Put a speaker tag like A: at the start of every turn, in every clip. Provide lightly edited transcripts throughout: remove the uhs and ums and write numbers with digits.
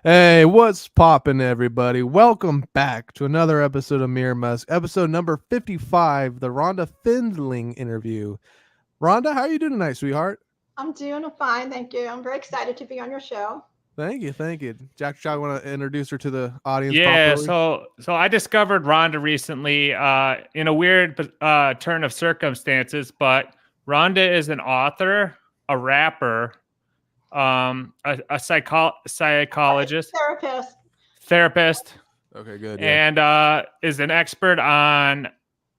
A: Hey, what's poppin', everybody? Welcome back to another episode of Mir Musk, episode number 55, the Rhonda Findling interview. Rhonda, how are you doing tonight, sweetheart?
B: I'm doing fine, thank you. I'm very excited to be on your show.
A: Thank you, thank you. Jack, want to introduce her to the audience
C: Yeah,
A: properly?
C: so I discovered Rhonda recently in a weird turn of circumstances, but Rhonda is an author, a rapper, a psychologist,
B: Therapist.
C: therapist,
A: Okay, good, yeah.
C: and is an expert on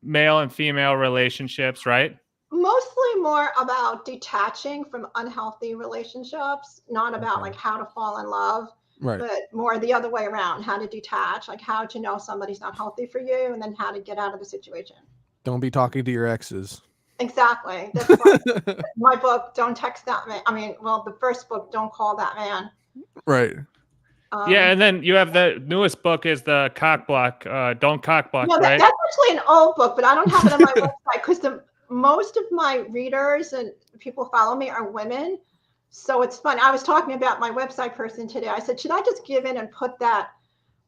C: male and female relationships, right?
B: Mostly more about detaching from unhealthy relationships, not about
A: Okay.
B: like how to fall in love,
A: Right.
B: but more the other way around, how to detach, like how to know somebody's not healthy for you and then how to get out of the situation.
A: Don't be talking to your exes.
B: Exactly. That's why my book, Don't Text That Man. I mean, well, the first book, Don't Call That Man.
A: Right.
C: Yeah,
B: Um,
C: and then you have the newest book is the cock block, don't cock block,
B: No,
C: right?
B: that's actually an old book, but I don't have it on my website because the most of my readers and people who follow me are women. So it's fun. I was talking about my website person today. I said, should I just give in and put that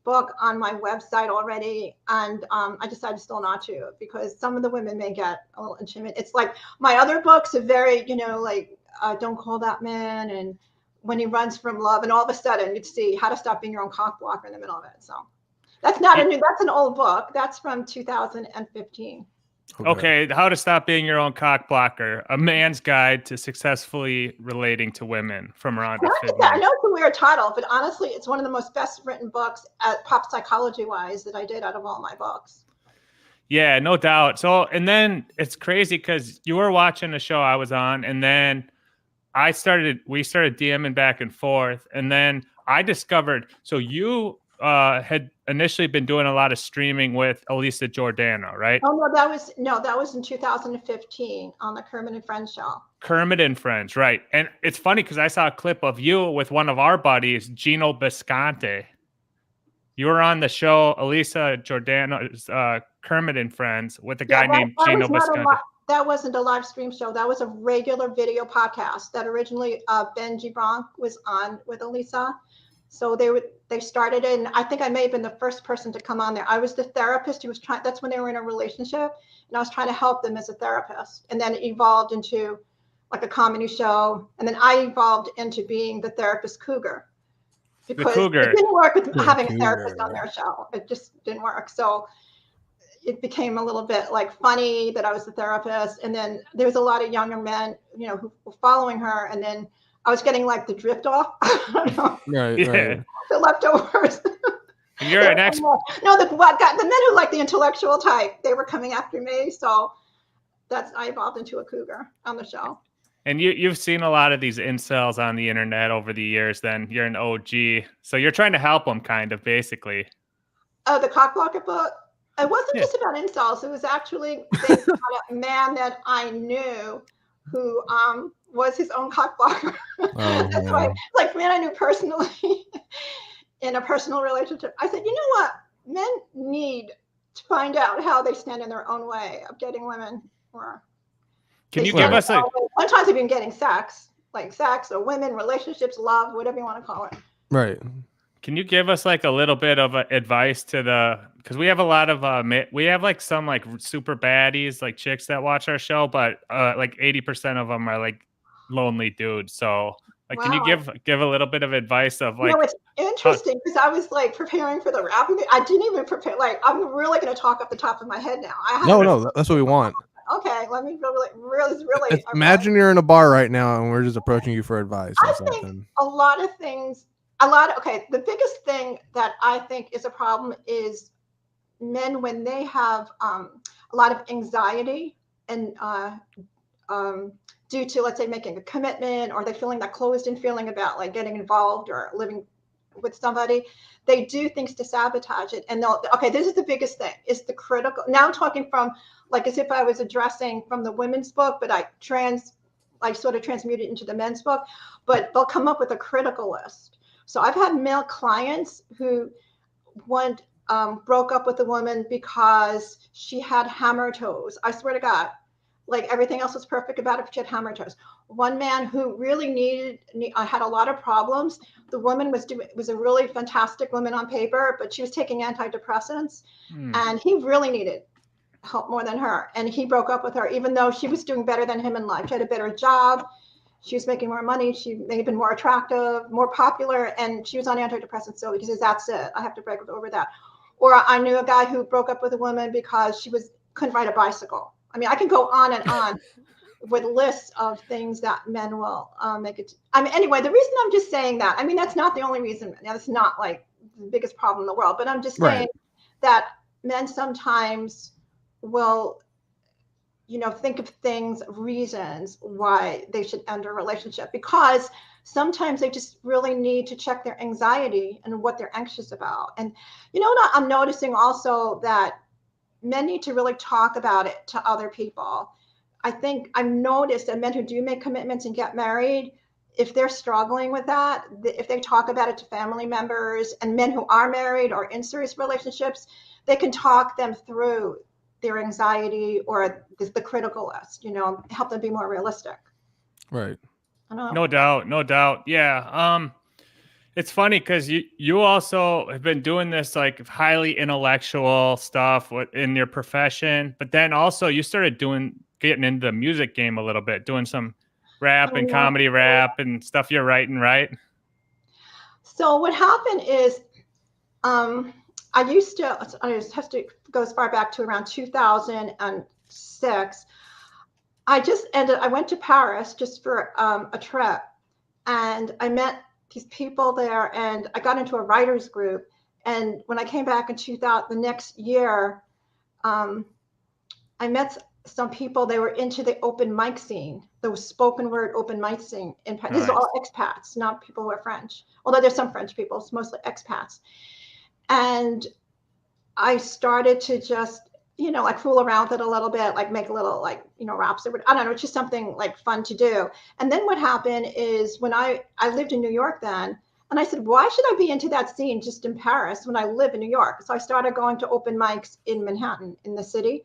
B: book on my website already? And I decided still not to because some of the women may get a little intimate. It's like my other books are very, like Don't Call That Man and When He Runs from Love. And all of a sudden you'd see How to Stop Being Your Own Cock Blocker in the middle of it. So. That's not a new, that's an old book. That's from 2015.
C: Okay, How to Stop Being Your Own Cock Blocker, A Man's Guide to Successfully Relating to Women from Rhonda
B: I
C: Findling.
B: know it's a weird title, but honestly, it's one of the most best written books at pop psychology wise that I did out of all my books.
C: Yeah, no doubt. So, and then it's crazy because you were watching a show I was on, and then we started DMing back and forth, and then I discovered, so you had initially been doing a lot of streaming with Elisa Giordano, right?
B: Oh no, that was in 2015 on the Kermit and Friends show.
C: Kermit and Friends, right? And it's funny because I saw a clip of you with one of our buddies, Gino Bisconte. You were on the show, Elisa Giordano's Kermit and Friends, with a guy named Gino Bisconte.
B: That wasn't a live stream show. That was a regular video podcast that originally Benji Bronk was on with Elisa. So they started it, and I think I may have been the first person to come on there. I was the therapist who was trying. That's when they were in a relationship, and I was trying to help them as a therapist. And then it evolved into like a comedy show, and then I evolved into being the therapist cougar because it didn't work with having a therapist on their show. It just didn't work. So it became a little bit like funny that I was the therapist. And then there was a lot of younger men, who were following her. And then I was getting like the drift off.
A: Right.
B: The leftovers.
C: And you're an expert.
B: No, the men who like the intellectual type, they were coming after me. So I evolved into a cougar on the show.
C: And you've seen a lot of these incels on the internet over the years. Then you're an OG, so you're trying to help them, kind of, basically.
B: Oh, the cock blocker book. It wasn't just about incels. It was actually based on a man that I knew who was his own cock blocker. That's why, like man I knew personally in a personal relationship. I said, you know what? Men need to find out how they stand in their own way of getting women. Or
C: can you give us
B: sometimes they've been getting sex or women, relationships, love, whatever you want to call it.
A: Right.
C: Can you give us like a little bit of advice to because we have a lot of we have like some like super baddies, like chicks that watch our show, but like 80% of them are like lonely dudes. So like, can you give a little bit of advice of like?
B: It's interesting because I was like preparing for the rap. I didn't even prepare. Like I'm really going to talk off the top of my head now.
A: No, that's what we want.
B: Okay, let me really.
A: Imagine you're in a bar right now and we're just approaching you for advice.
B: I think a lot of things. The biggest thing that I think is a problem is men when they have a lot of anxiety and due to, let's say, making a commitment, or they're feeling that closed-in feeling about like getting involved or living with somebody, they do things to sabotage it. And this is the biggest thing, is the critical. Now I'm talking from like as if I was addressing from the women's book, but I sort of transmute it into the men's book, but they'll come up with a critical list. So I've had male clients who broke up with a woman because she had hammer toes. I swear to God, like everything else was perfect about it, but she had hemorrhages. One man who really had a lot of problems. The woman was a really fantastic woman on paper, but she was taking antidepressants, and he really needed help more than her. And he broke up with her, even though she was doing better than him in life. She had a better job. She was making more money. She may have been more attractive, more popular, and she was on antidepressants. So he says, that's it. I have to break over that. Or I knew a guy who broke up with a woman because she couldn't ride a bicycle. I mean, I can go on and on with lists of things that men will make it. I mean, anyway, the reason I'm just saying that, I mean, that's not the only reason. Now, it's not like the biggest problem in the world, but I'm just saying that men sometimes will, think of reasons why they should end a relationship, because sometimes they just really need to check their anxiety and what they're anxious about. And what I'm noticing also, that men need to really talk about it to other people. I think I've noticed that men who do make commitments and get married, if they're struggling with that, if they talk about it to family members, and men who are married or in serious relationships, they can talk them through their anxiety or the critical list, help them be more realistic.
A: Right.
C: No doubt. Yeah. It's funny because you also have been doing this like highly intellectual stuff in your profession, but then also you started getting into the music game a little bit, doing some rap and comedy rap and stuff you're writing, right?
B: So what happened is, I just have to go as far back to around 2006. I went to Paris just for a trip, and I met these people there, and I got into a writers group. And when I came back in 2000, the next year, I met some people. They were into the open mic scene, the spoken word open mic scene. This is all expats, not people who are French. Although there's some French people, it's mostly expats. And I started to just, like fool around with it a little bit, like make a little raps. I don't know, it's just something like fun to do. And then what happened is, when I lived in New York then, and I said, why should I be into that scene just in Paris when I live in New York? So I started going to open mics in Manhattan, in the city.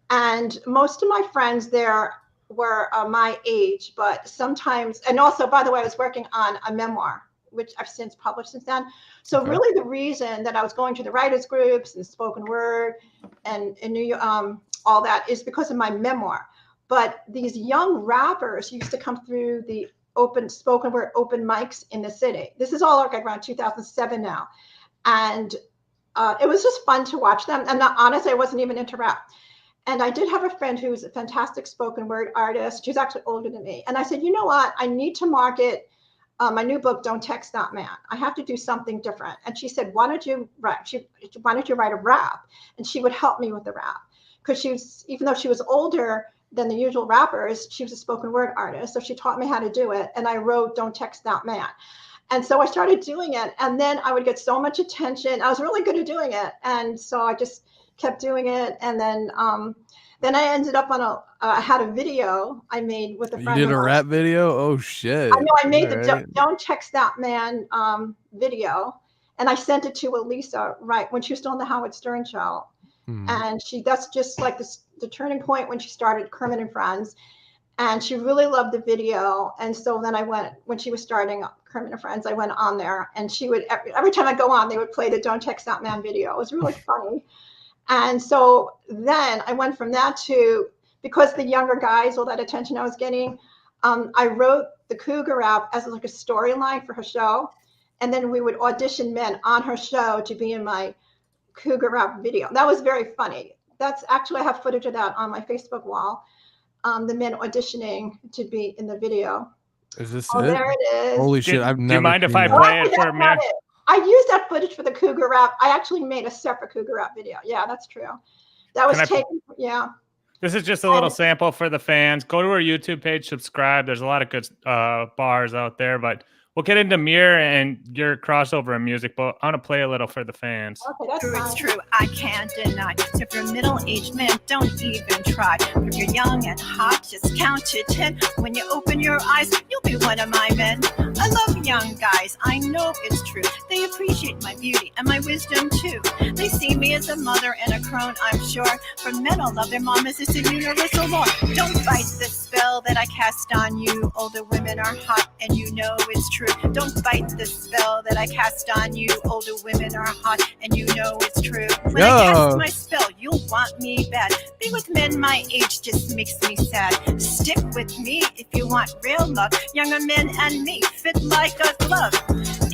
B: And most of my friends there were my age, but sometimes, and also, by the way, I was working on a memoir, which I've since published since then. So really the reason that I was going to the writers groups and spoken word and in New York, all that, is because of my memoir. But these young rappers used to come through the open spoken word open mics in the city. This is all like around 2007 now. And it was just fun to watch them. And honestly, I wasn't even into rap. And I did have a friend who was a fantastic spoken word artist. She was actually older than me. And I said, you know what? I need to market my new book, Don't Text That Man. I have to do something different. And she said, why don't you write a rap? And she would help me with the rap. Because even though she was older than the usual rappers, she was a spoken word artist. So she taught me how to do it. And I wrote Don't Text That Man. And so I started doing it. And then I would get so much attention. I was really good at doing it. And so I just kept doing it. And then I ended up on I had a video I made with a friend.
A: You did a rap video? Oh shit!
B: I know, I made Don't Text That Man video, and I sent it to Elisa right when she was still on the Howard Stern show. And that's just like the turning point when she started Kermit and Friends, and she really loved the video. And so then when she was starting Kermit and Friends, I went on there, and she would every time I go on, they would play the Don't Text That Man video. It was really funny. And so then I went from that to, because the younger guys, all that attention I was getting, I wrote the Cougar rap as like a storyline for her show. And then we would audition men on her show to be in my Cougar rap video. That was very funny. That's actually, I have footage of that on my Facebook wall. The men auditioning to be in the video.
A: Is this
B: it? There it is.
A: Holy shit. I've never.
C: Do you mind if I play it for a minute?
B: I used that footage for the Cougar rap. I actually made a separate Cougar rap video. Yeah, that's true. That was taken. Yeah.
C: This is just a little sample for the fans. Go to our YouTube page, subscribe. There's a lot of good bars out there, but we'll get into Mir and your crossover in music, but I want to play a little for the fans.
B: Okay, that's
D: True,
B: fine.
D: it's true, I can't deny. So if you're middle-aged man, don't even try. If you're young and hot, just count to 10. When you open your eyes, you'll be one of my men. I love young guys, I know it's true. They appreciate my beauty and my wisdom too. They see me as a mother and a crone, I'm sure. For men all love their mamas, it's a universal law. Don't fight the spell that I cast on you. Older women are hot and you know it's true. Don't fight the spell that I cast on you. Older women are hot and you know it's true. When I cast my spell, you'll want me bad. Being with men my age just makes me sad. Stick with me if you want real love. Younger men and me fit like a glove.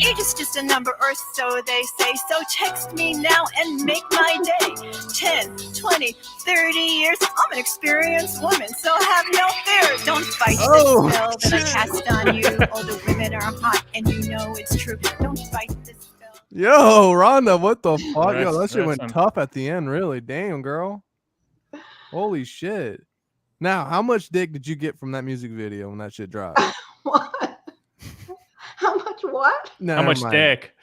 D: Age is just a number, or so they say. So text me now and make my day. 10, 20, 30 years. I'm an experienced woman, so have no fear. Don't fight the spell that I cast on you. Older women are hot and you know it's true. Don't fight the spell.
A: Yo, Rhonda, what the fuck? Yo, that
C: That's-
A: shit went
C: that's
A: tough at the end, really. Damn, girl. Holy shit. Now, how much dick did you get from that music video when that shit dropped?
B: What? How much what?
A: No,
C: How
A: never
C: much
A: mind.
C: dick?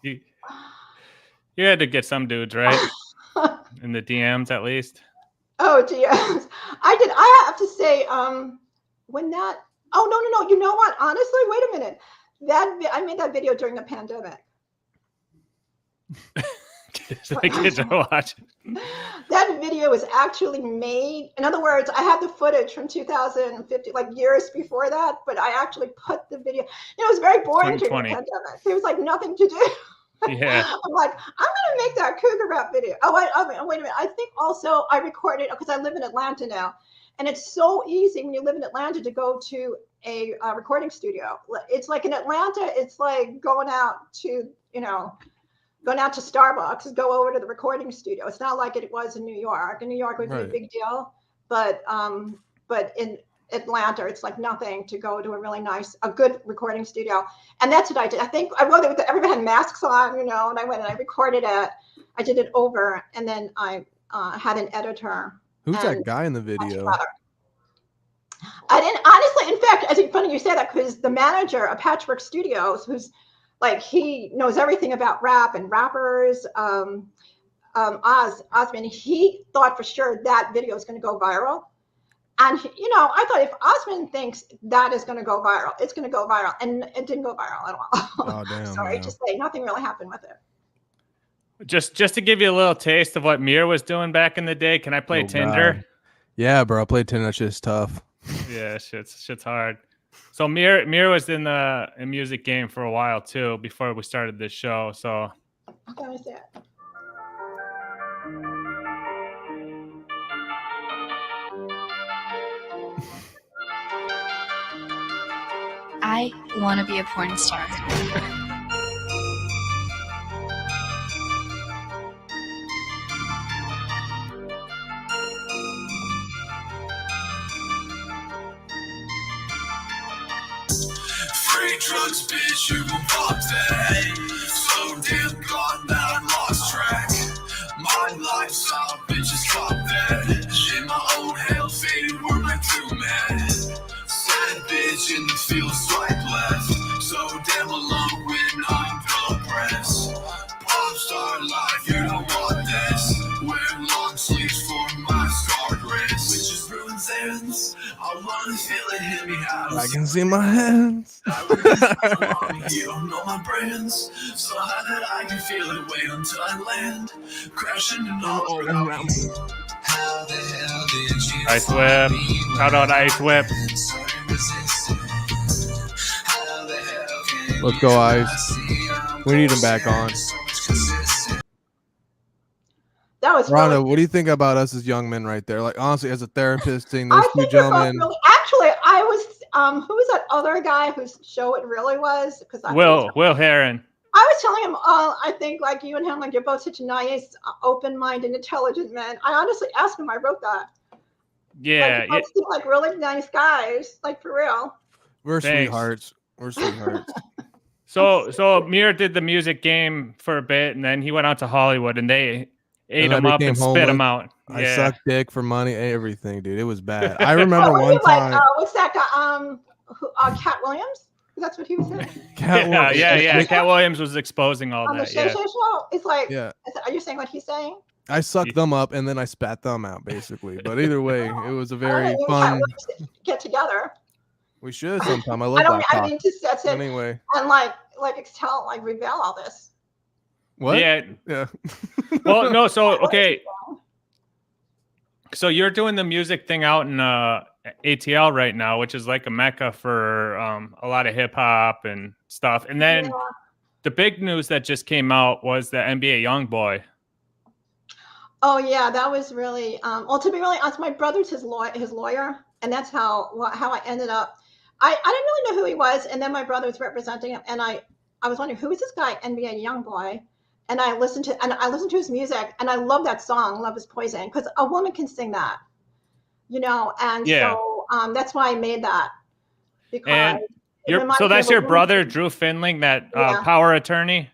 C: You had to get some dudes, right? In the DMs, at least.
B: Oh, yes. I did. I have to say, when that, oh, no. You know what? Honestly, wait a minute. I made that video during the pandemic.
C: The kids are watching.
B: That video was actually made. In other words, I have the footage from 2050, like years before that, but I actually put the video. It was very boring during the
C: 2020.
B: pandemic. There was like nothing to do.
C: Yeah.
B: I'm like, I'm gonna make that cougar rap video. Wait a minute. I think also I recorded because I live in Atlanta now, and it's so easy when you live in Atlanta to go to a recording studio. It's like in Atlanta, it's like going out to Starbucks, go over to the recording studio. It's not like it was in New York. In New York, it would be a big deal, but in Atlanta, it's like nothing to go to a good recording studio. And that's what I did. I think everybody had masks on, and I went and I recorded it. I did it over, and then I had an editor.
A: Who's that guy in the video?
B: I didn't honestly. In fact, I think funny you say that because the manager of Patchwork Studios, who's like he knows everything about rap and rappers, Osmond, he thought for sure that video was going to go viral. And, I thought if Osmond thinks that is going to go viral, it's going to go viral. And it didn't go viral at all.
A: Oh, damn.
B: Sorry to say, nothing really happened with it.
C: Just to give you a little taste of what Mir was doing back in the day, can I play Tinder?
A: God. Yeah, bro. I played Tinder. That shit's tough.
C: Yeah, shit's hard. So Mir was in the music game for a while too before we started this show. So
B: Okay, let me see it.
E: I want to be a porn star.
F: Free drugs, bitch, you gon' pop that. So damn gone that I lost track. My lifestyle, bitches pop that. In my own hell, faded were my two man. Sad bitch in the field, swipe left. So damn alone when I'm pillow press. Pop star life, you don't want this. Wear long sleeves for my scarred wrist. Witches ruins ends. I wanna feel it hit me house.
A: I can see my hands.
F: You don't know my brands, so high that I can feel it. Wait until I land, crashing and all around me. How the hell did you
C: Ice Whip. Shout out Ice Whip.
A: Let's go, Ice. We need him back on.
B: That was
A: Rhonda,
B: really,
A: what do you think about us as young men right there? Like, honestly, as a therapist, seeing those
B: I
A: two
B: think you're both
A: gentlemen.
B: really, actually, I was, who was that other guy whose show it really was? Because
C: Will Heron.
B: I was telling him, I think like you and him, like you're both such nice, open-minded, intelligent men. I honestly asked him, I wrote that.
C: Yeah,
B: Like, you both seem like really nice guys, like for real.
A: We're
C: Thanks.
A: sweethearts. We're sweethearts.
C: So Mir did the music game for a bit, and then he went out to Hollywood, and they ate
A: And I
C: him up
A: became
C: and spit him
A: homeless.
C: out.
A: I
C: Yeah.
A: sucked dick for money, everything, dude. It was bad. I remember
B: What were
A: one
B: you like,
A: time.
B: what's that guy? Cat Williams? That's what he was saying.
C: Yeah. Cat Williams was exposing all
B: On the
C: that.
B: Shay
C: Yeah.
B: Shay Show, it's like,
A: Yeah.
B: are you saying what he's saying?
A: I sucked them up and then I spat them out, basically. But either way, it was a
B: I don't
A: very
B: know, you and
A: fun.
B: Cat Williams get together.
A: We should sometime. I
B: I
A: love
B: don't.
A: that
B: I
A: talk.
B: mean, just that's it.
A: Anyway,
B: And like reveal all this.
A: what?
C: Yeah. Well, no. So okay. So you're doing the music thing out in ATL right now, which is like a mecca for a lot of hip hop and stuff. And then the big news that just came out was the NBA YoungBoy.
B: Oh yeah, that was really. Well, to be really honest, my brother's his lawyer, and that's how I ended up. I didn't really know who he was, and then my brother was representing him, and I was wondering who is this guy, NBA YoungBoy, and I listened to his music, and I love that song, "Love Is Poison," because a woman can sing that, and so that's why I made that. Because
C: so that's your brother, Drew Findling, that power attorney,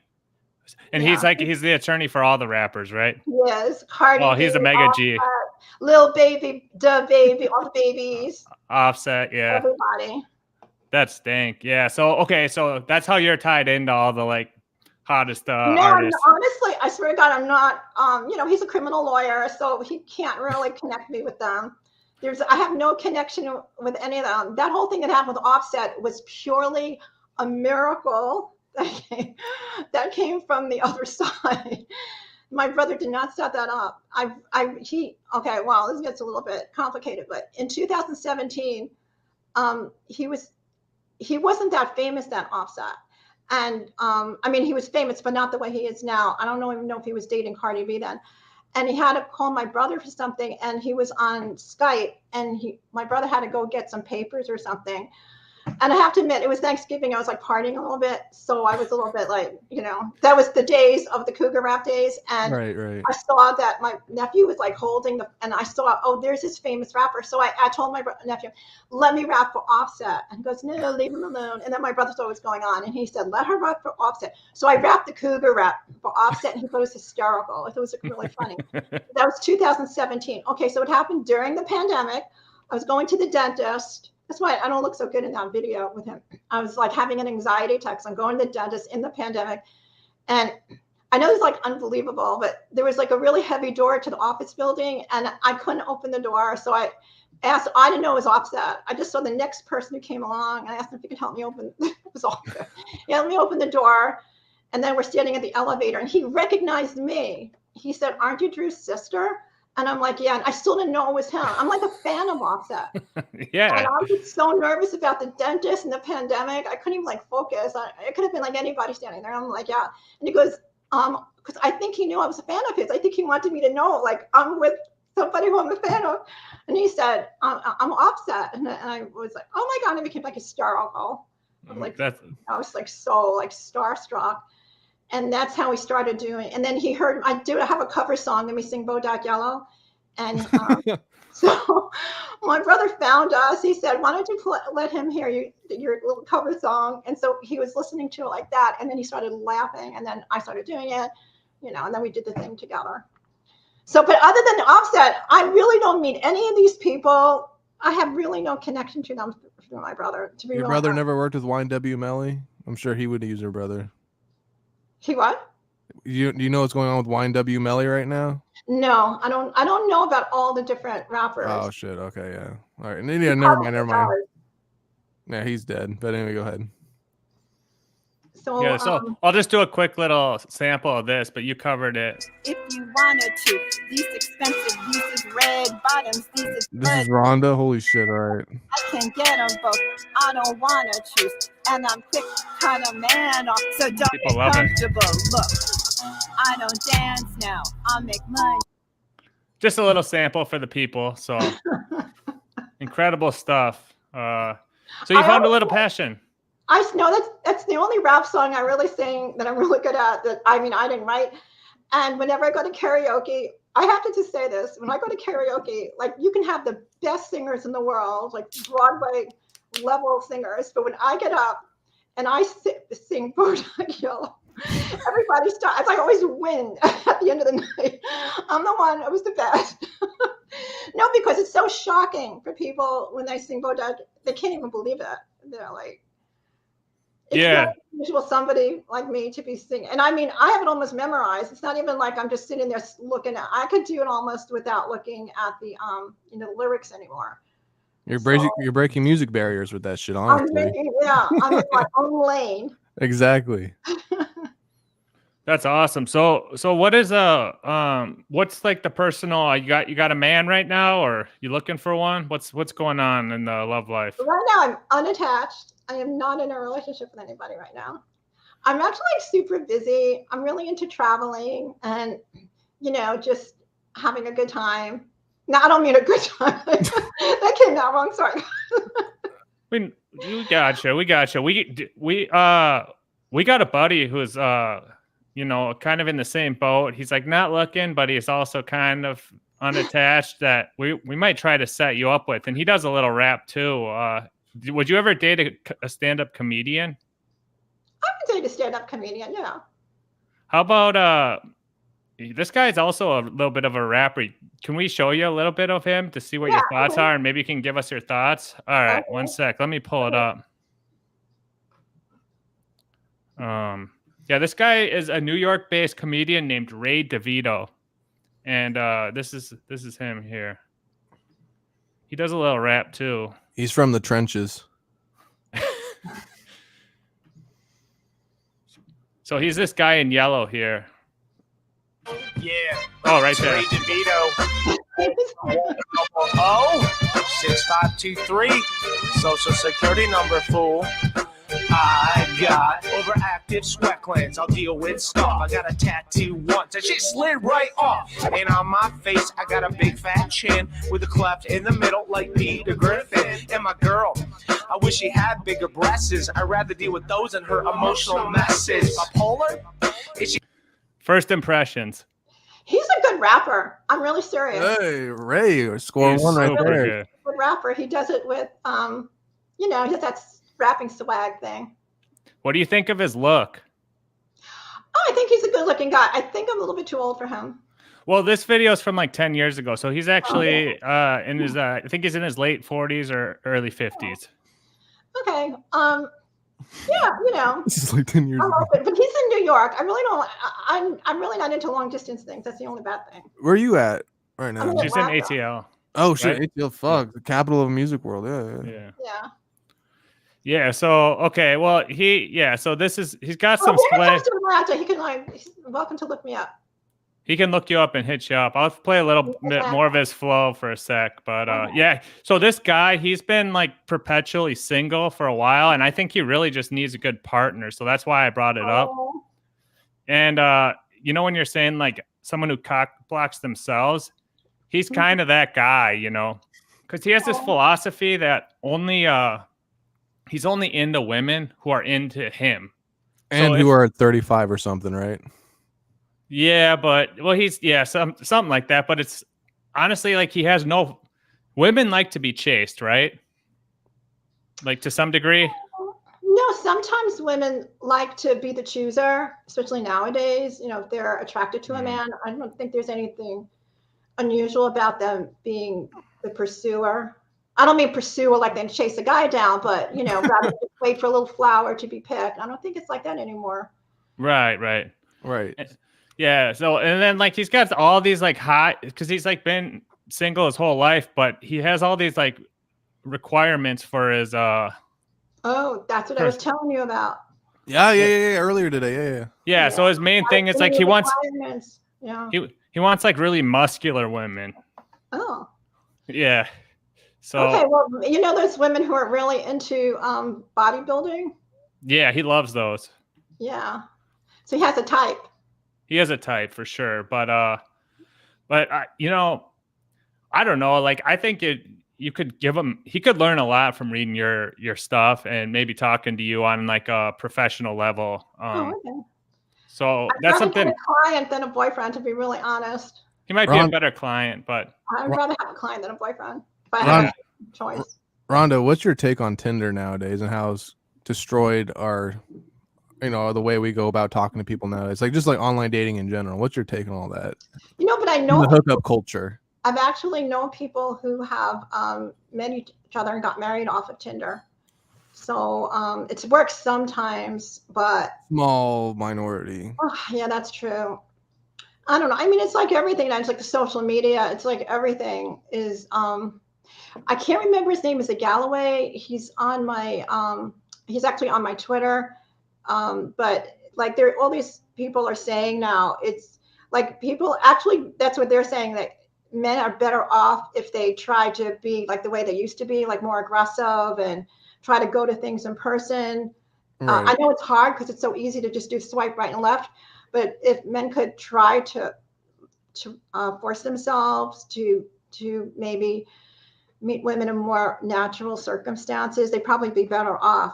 C: and he's the attorney for all the rappers, right?
B: Yes, Cardi.
C: Oh, he's a mega G.
B: Lil Baby, Da Baby, all the babies.
C: Offset, yeah.
B: Everybody.
C: That's stank. Yeah. So so that's how you're tied into all the like hottest
B: no,
C: artists.
B: Honestly, I swear to God, I'm not. He's a criminal lawyer, so he can't really connect me with them. I have no connection with any of them. That whole thing that happened with Offset was purely a miracle that came from the other side. My brother did not set that up. Well, this gets a little bit complicated, but in 2017, he wasn't that famous then, Offset. And he was famous, but not the way he is now. I don't even know if he was dating Cardi B then. And he had to call my brother for something, and he was on Skype, and my brother had to go get some papers or something. And I have to admit, it was Thanksgiving. I was like partying a little bit. So I was a little bit like, that was the days of the Cougar Rap days. And
A: right.
B: I saw that my nephew was like holding and I saw, there's this famous rapper. So I told my nephew, let me rap for Offset. And he goes, no, leave him alone. And then my brother saw what was going on. And he said, let her rap for Offset. So I rapped the Cougar Rap for Offset, and he thought it was hysterical. It was really funny. That was 2017. Okay, so it happened during the pandemic. I was going to the dentist. That's why I don't look so good in that video with him. I was like having an anxiety attack. I'm going to the dentist in the pandemic. And I know it's like unbelievable, but there was like a really heavy door to the office building, and I couldn't open the door. So I didn't know it was Offset. I just saw the next person who came along, and I asked him if he could help me open. It was Offset. He helped me open the door. And then we're standing at the elevator, and he recognized me. He said, aren't you Drew's sister? And I'm like, yeah. And I still didn't know it was him. I'm like a fan of Offset.
C: Yeah.
B: And I was just so nervous about the dentist and the pandemic. I couldn't even like focus. It could have been like anybody standing there. I'm like, yeah. And he goes, because I think he knew I was a fan of his. I think he wanted me to know, like, I'm with somebody who I'm a fan of. And he said, I'm Offset. And I was like, oh my God. And it became like hysterical. I was like so like starstruck. And that's how we started doing. And then he heard I have a cover song, and we sing Bodak Yellow. And so my brother found us. He said, why don't you let him hear your little cover song? And so he was listening to it like that. And then he started laughing. And then I started doing it, and then we did the thing together. So, but other than Offset, I really don't meet any of these people. I have really no connection to them through my brother.
A: Your brother never worked with YNW Melly? I'm sure he would use your brother.
B: He what?
A: You know what's going on with YNW Melly right now?
B: No, I don't know about all the different rappers.
A: Oh shit. Okay, yeah. All right. Yeah, never mind. Yeah, he's dead. But anyway, go ahead.
B: So
C: I'll just do a quick little sample of this, but you covered it.
D: If you wanted to, these expensive, these is red bottoms, these is
A: This is Rhonda. Holy shit! All right.
D: I can get them both. I don't want to choose, and I'm quick kind of man off, so don't
C: People
D: get
C: love it.
D: comfortable. Look, I don't dance now. I make money.
C: Just a little sample for the people. So incredible stuff. So you found a little passion.
B: I know that's the only rap song I really sing that I'm really good at. I didn't write. And whenever I go to karaoke, I have to just say this. When I go to karaoke, like, you can have the best singers in the world, like Broadway level singers. But when I get up and I sing Bodak Yellow, everybody starts. It's like I always win at the end of the night. I'm the one who was the best. No, because it's so shocking for people when they sing Bodak. They can't even believe it. They're like, It's
C: Yeah.
B: not usual somebody like me to be singing. And I mean, I have it almost memorized. It's not even like I'm just sitting there looking at. I could do it almost without looking at the lyrics anymore.
A: You're breaking music barriers with that shit,
B: I'm
A: honestly.
B: I'm in my own lane.
A: Exactly.
C: That's awesome. So what is what's like the personal, you got a man right now, or you looking for one? What's going on in the love life?
B: Right now, I'm unattached. I am not in a relationship with anybody right now. I'm actually like super busy. I'm really into traveling and, just having a good time. No, I don't mean a good time. That came out wrong. Sorry.
C: We gotcha. We got a buddy who's kind of in the same boat. He's like not looking, but he's also kind of unattached that we might try to set you up with. And he does a little rap too. Would you ever date a stand-up comedian?
B: I would date a stand-up comedian, yeah.
C: How about this guy's also a little bit of a rapper. Can we show you a little bit of him to see what your thoughts are, and maybe you can give us your thoughts? All right,
B: Okay.
C: one sec. Let me pull it up. Yeah, this guy is a New York-based comedian named Ray DeVito, and this is him here. He does a little rap too.
A: He's from the trenches.
F: So he's this guy in yellow here.
G: Yeah.
F: Oh, right there.
G: Ray DeVito. 6523. Social security number, fool. I got overactive sweat glands. I'll deal with stuff. I got a tattoo once. That shit slid right off. And on my face, I got a big fat chin with a cleft in the middle like Peter Griffin. And my girl, I wish she had bigger breasts. I'd rather deal with those and her emotional messes. Bipolar? Is she?
C: First impressions.
B: He's a good rapper. I'm really serious.
A: Hey, Ray, score
C: He's
A: one right
C: super
A: there.
C: good.
B: Good rapper. He does it with, he has that rapping swag thing.
C: What do you think of his look?
B: Oh, I think he's a good-looking guy. I think I'm a little bit too old for him.
C: Well, this video is from like 10 years ago, so he's actually in his I think he's in his late 40s or early 50s.
B: Okay. Yeah,
A: This is like 10 years
B: I'm
A: ago.
B: open, but he's in New York. I really don't. I'm really not into long distance things. That's the only bad thing.
A: Where are you at right now?
B: I'm in
C: She's in
B: Atlanta.
C: ATL.
A: Oh shit,
C: Right?
A: ATL, fuck, the capital of the music world. Yeah.
C: Yeah.
B: Yeah.
C: Yeah. So okay. Well, so he's got some
B: When he
C: sway.
B: comes to Atlanta, he can he's welcome to look me up.
C: He can look you up and hit you up. I'll play a little bit more of his flow for a sec. But yeah, so this guy, he's been like perpetually single for a while, and I think he really just needs a good partner. So that's why I brought it up.
B: Oh,
C: And when you're saying like someone who cock blocks themselves, he's kind of that guy, because he has this philosophy that he's only into women who are into him.
A: And
C: So
A: who are 35 or something, right?
C: Yeah, he's something like that. But it's honestly like he has no women like to be chased, right? Like to some degree.
B: No, sometimes women like to be the chooser, especially nowadays. If they're attracted to a man, I don't think there's anything unusual about them being the pursuer. I don't mean pursuer like they chase a guy down, but rather than wait for a little flower to be picked. I don't think it's like that anymore.
C: Right. Yeah. So and then like he's got all these like hot because he's like been single his whole life, but he has all these like requirements for his
B: Oh, that's what I was telling you about.
A: Yeah. Earlier today,
C: yeah. So his main thing is like he wants
B: Yeah.
C: he wants like really muscular women.
B: Oh.
C: Yeah. So
B: Okay. Well, those women who are really into bodybuilding.
C: yeah, he loves those.
B: Yeah. So he has a type.
C: He has a type for sure, but I don't know. Like, I think you could give him. He could learn a lot from reading your stuff and maybe talking to you on like a professional level.
B: Okay.
C: So
B: I'd
C: that's
B: rather
C: something.
B: get a client than a boyfriend, to be really honest.
C: He might be a better client, but
B: I'd rather have a client than a boyfriend if I had a choice.
A: Rhonda, what's your take on Tinder nowadays and how it's destroyed our, the way we go about talking to people nowadays? Like just like online dating in general. What's your take on all that?
B: But I know
A: The hookup culture.
B: I've actually known people who have met each other and got married off of Tinder. So it works sometimes, but
A: Small minority.
B: yeah, that's true. I don't know. I mean, it's like everything. It's like the social media. It's like everything is. I can't remember his name. Is it Galloway? He's on my. He's actually on my Twitter. But like there, all these people are saying now. It's like people actually. That's what they're saying, that men are better off if they try to be like the way they used to be, like more aggressive and try to go to things in person.
A: Right.
B: I know it's hard because it's so easy to just do swipe right and left, but if men could try to force themselves to maybe meet women in more natural circumstances, they'd probably be better off.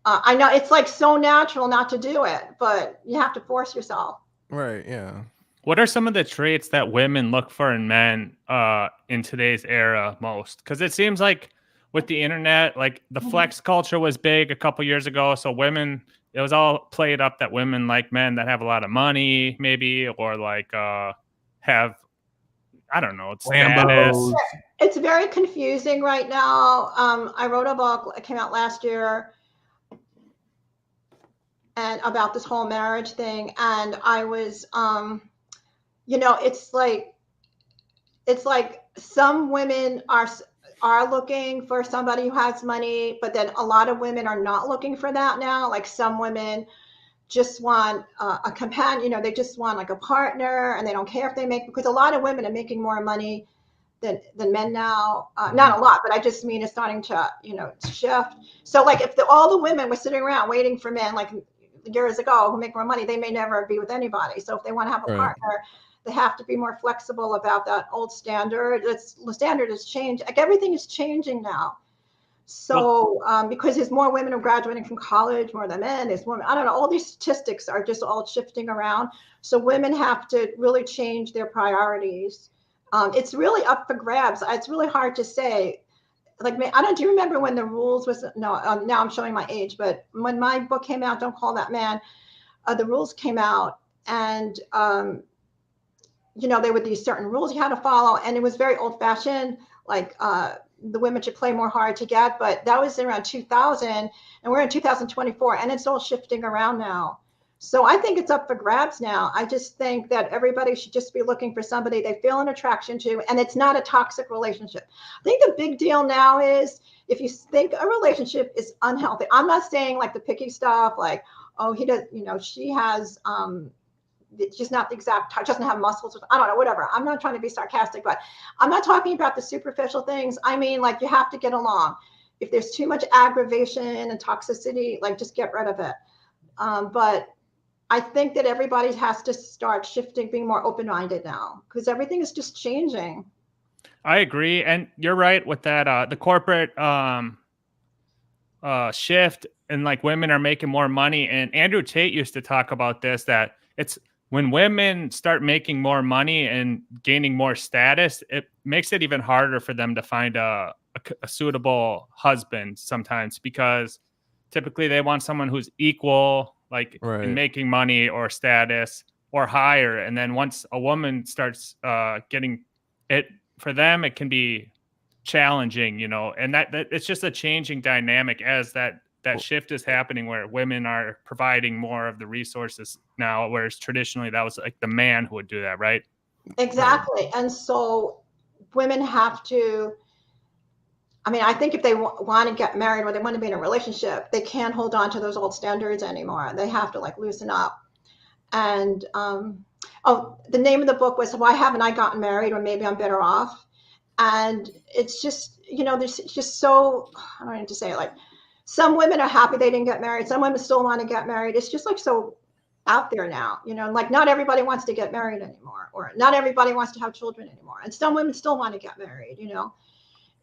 B: I know it's like so natural not to do it, but you have to force yourself.
A: Right. Yeah.
C: What are some of the traits that women look for in men in today's era most? Because it seems like with the internet, like the flex culture was big a couple years ago. So women, it was all played up that women like men that have a lot of money, maybe, or like have, I don't know, status.
A: Lambos.
B: It's very confusing right now. I wrote a book. It came out last year, and about this whole marriage thing. And I was, it's like some women are looking for somebody who has money, but then a lot of women are not looking for that now. Like some women just want a companion, they just want like a partner, and they don't care if they make, because a lot of women are making more money than men now. Not a lot, but I just mean it's starting to, shift. So like if all the women were sitting around waiting for men like years ago who make more money, they may never be with anybody. So if they want to have a partner, they have to be more flexible about that old standard. The standard has changed. Like everything is changing now. So because there's more women who are graduating from college more than men, there's more, I don't know, all these statistics are just all shifting around. So women have to really change their priorities. It's really up for grabs. It's really hard to say. Like, do you remember when the rules was, no, now I'm showing my age, but when my book came out, Don't Call That Man, the rules came out, and, there were these certain rules you had to follow, and it was very old fashioned, like the women should play more hard to get, but that was around 2000, and we're in 2024, and it's all shifting around now. So I think it's up for grabs now. I just think that everybody should just be looking for somebody they feel an attraction to, and it's not a toxic relationship. I think the big deal now is if you think a relationship is unhealthy, I'm not saying like the picky stuff, like, oh, he does, she has, she's not the exact type, doesn't have muscles, I don't know, whatever. I'm not trying to be sarcastic, but I'm not talking about the superficial things. I mean, like you have to get along. If there's too much aggravation and toxicity, like just get rid of it. But I think that everybody has to start shifting, being more open-minded now, because everything is just changing.
C: I agree. And you're right with that. The corporate shift, and like women are making more money. And Andrew Tate used to talk about this, that it's when women start making more money and gaining more status, it makes it even harder for them to find a suitable husband sometimes, because typically they want someone who's equal, like in making money or status or higher. And then once a woman starts getting it, for them, it can be challenging, and that it's just a changing dynamic as that shift is happening, where women are providing more of the resources now, whereas traditionally that was like the man who would do that, right?
B: Exactly. And so women have to, I mean, I think if they want to get married or they want to be in a relationship, they can't hold on to those old standards anymore. They have to like loosen up. And the name of the book was Why Haven't I Gotten Married, or Maybe I'm Better Off. And it's just, there's just so, I don't need to say it, like some women are happy they didn't get married. Some women still want to get married. It's just like so out there now, like not everybody wants to get married anymore, or not everybody wants to have children anymore. And some women still want to get married,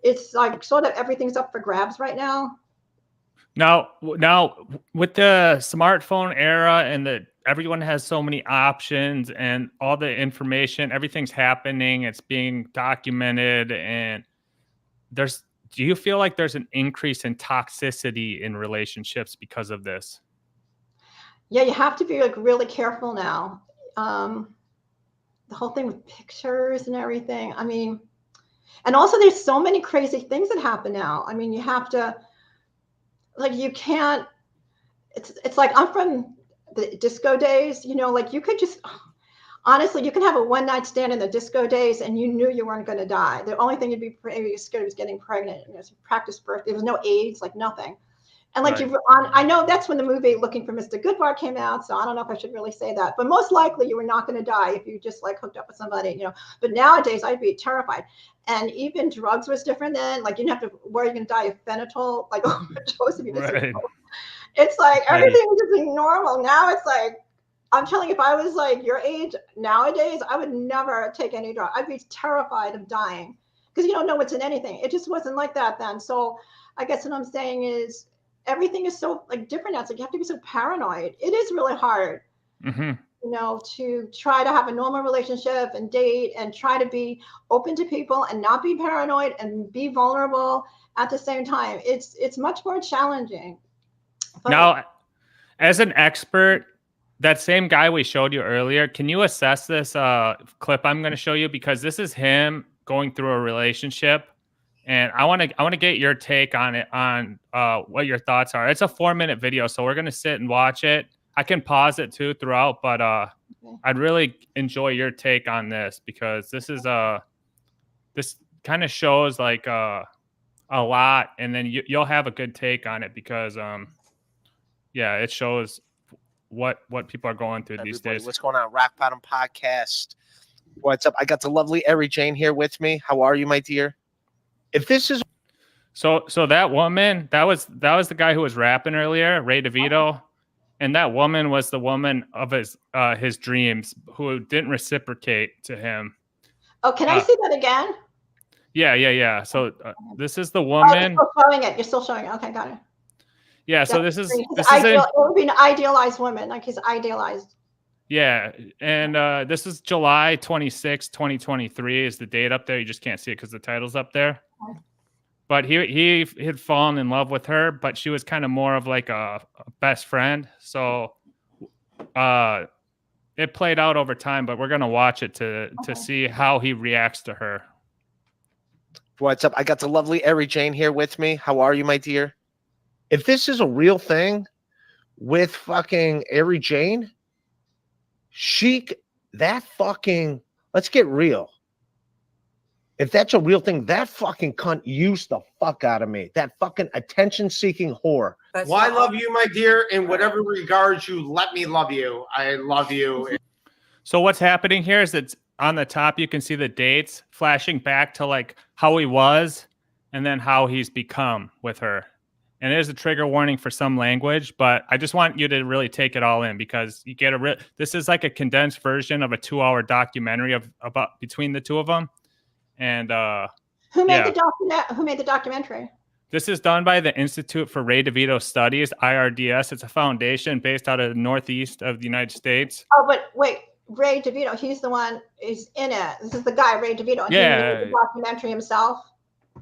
B: It's like sort of everything's up for grabs right now.
C: Now with the smartphone era, and everyone has so many options and all the information, everything's happening, it's being documented, and do you feel like there's an increase in toxicity in relationships because of this?
B: Yeah, you have to be like really careful now. The whole thing with pictures and everything. I mean, and also there's so many crazy things that happen now. I mean, you have to, like you can't. It's like I'm from the disco days, like you could just honestly, you could have a one night stand in the disco days and you knew you weren't going to die. The only thing you'd be scared of was getting pregnant. It was practice birth. There was no AIDS, like nothing. And like
C: Right.
B: I know that's when the movie Looking for Mr. Goodbar came out, so I don't know if I should really say that, but most likely you were not going to die if you just like hooked up with somebody, But nowadays I'd be terrified, and even drugs was different then. Like you didn't have to worry you're going to die of fentanyl, like overdose if you just.
C: Right.
B: It's like
C: Right.
B: everything was just normal. Now it's like I'm telling you, if I was like your age nowadays, I would never take any drug. I'd be terrified of dying because you don't know what's in anything. It just wasn't like that then. So I guess what I'm saying is everything is so like different now. It's like you have to be so paranoid. It is really hard, to try to have a normal relationship and date and try to be open to people and not be paranoid and be vulnerable at the same time. It's much more challenging. But
C: Now, as an expert, that same guy we showed you earlier, can you assess this clip I'm going to show you? Because this is him going through a relationship, and I want to get your take on it, on what your thoughts are. It's a 4-minute video, so we're going to sit and watch it. I can pause it too throughout, but I'd really enjoy your take on this because this is this kind of shows like a lot, and then you'll have a good take on it because yeah, it shows what people are going through these days.
G: What's going on? Rock Bottom Podcast. What's up? I got the lovely Ari Jane here with me. How are you, my dear? If this is
C: so that woman, that was the guy who was rapping earlier, Ray DeVito, and that woman was the woman of his dreams who didn't reciprocate to him.
B: Oh, can I see that again?
C: Yeah. So this is the
B: Oh,
C: woman.
B: you're still showing it. You're still showing it. Okay, got it.
C: Yeah, so this is
B: it would be an idealized woman, like he's idealized.
C: Yeah, and this is July 26, 2023 is the date up there. You just can't see it because the title's up there.
B: Okay.
C: But he had fallen in love with her, but she was kind of more of like a best friend. So it played out over time, but we're going to watch it to see how he reacts to her.
G: What's up? I got the lovely Ari Jane here with me. How are you, my dear? If this is a real thing with fucking Ari Jane, let's get real. If that's a real thing, that fucking cunt used the fuck out of me. That fucking attention-seeking whore.
H: Well, I love you, my dear. In whatever regards you let me love you, I love you.
C: So what's happening here is it's on the top. You can see the dates flashing back to like how he was and then how he's become with her. And it is a trigger warning for some language, but I just want you to really take it all in because you get this is like a condensed version of a 2-hour documentary about between the two of them. And
B: who made the documentary?
C: This is done by the Institute for Ray DeVito Studies, IRDS. It's a foundation based out of the Northeast of the United States.
B: Oh, but wait, Ray DeVito, he's the one who's in it. This is the guy, Ray DeVito.
C: Yeah.
B: He made the documentary himself.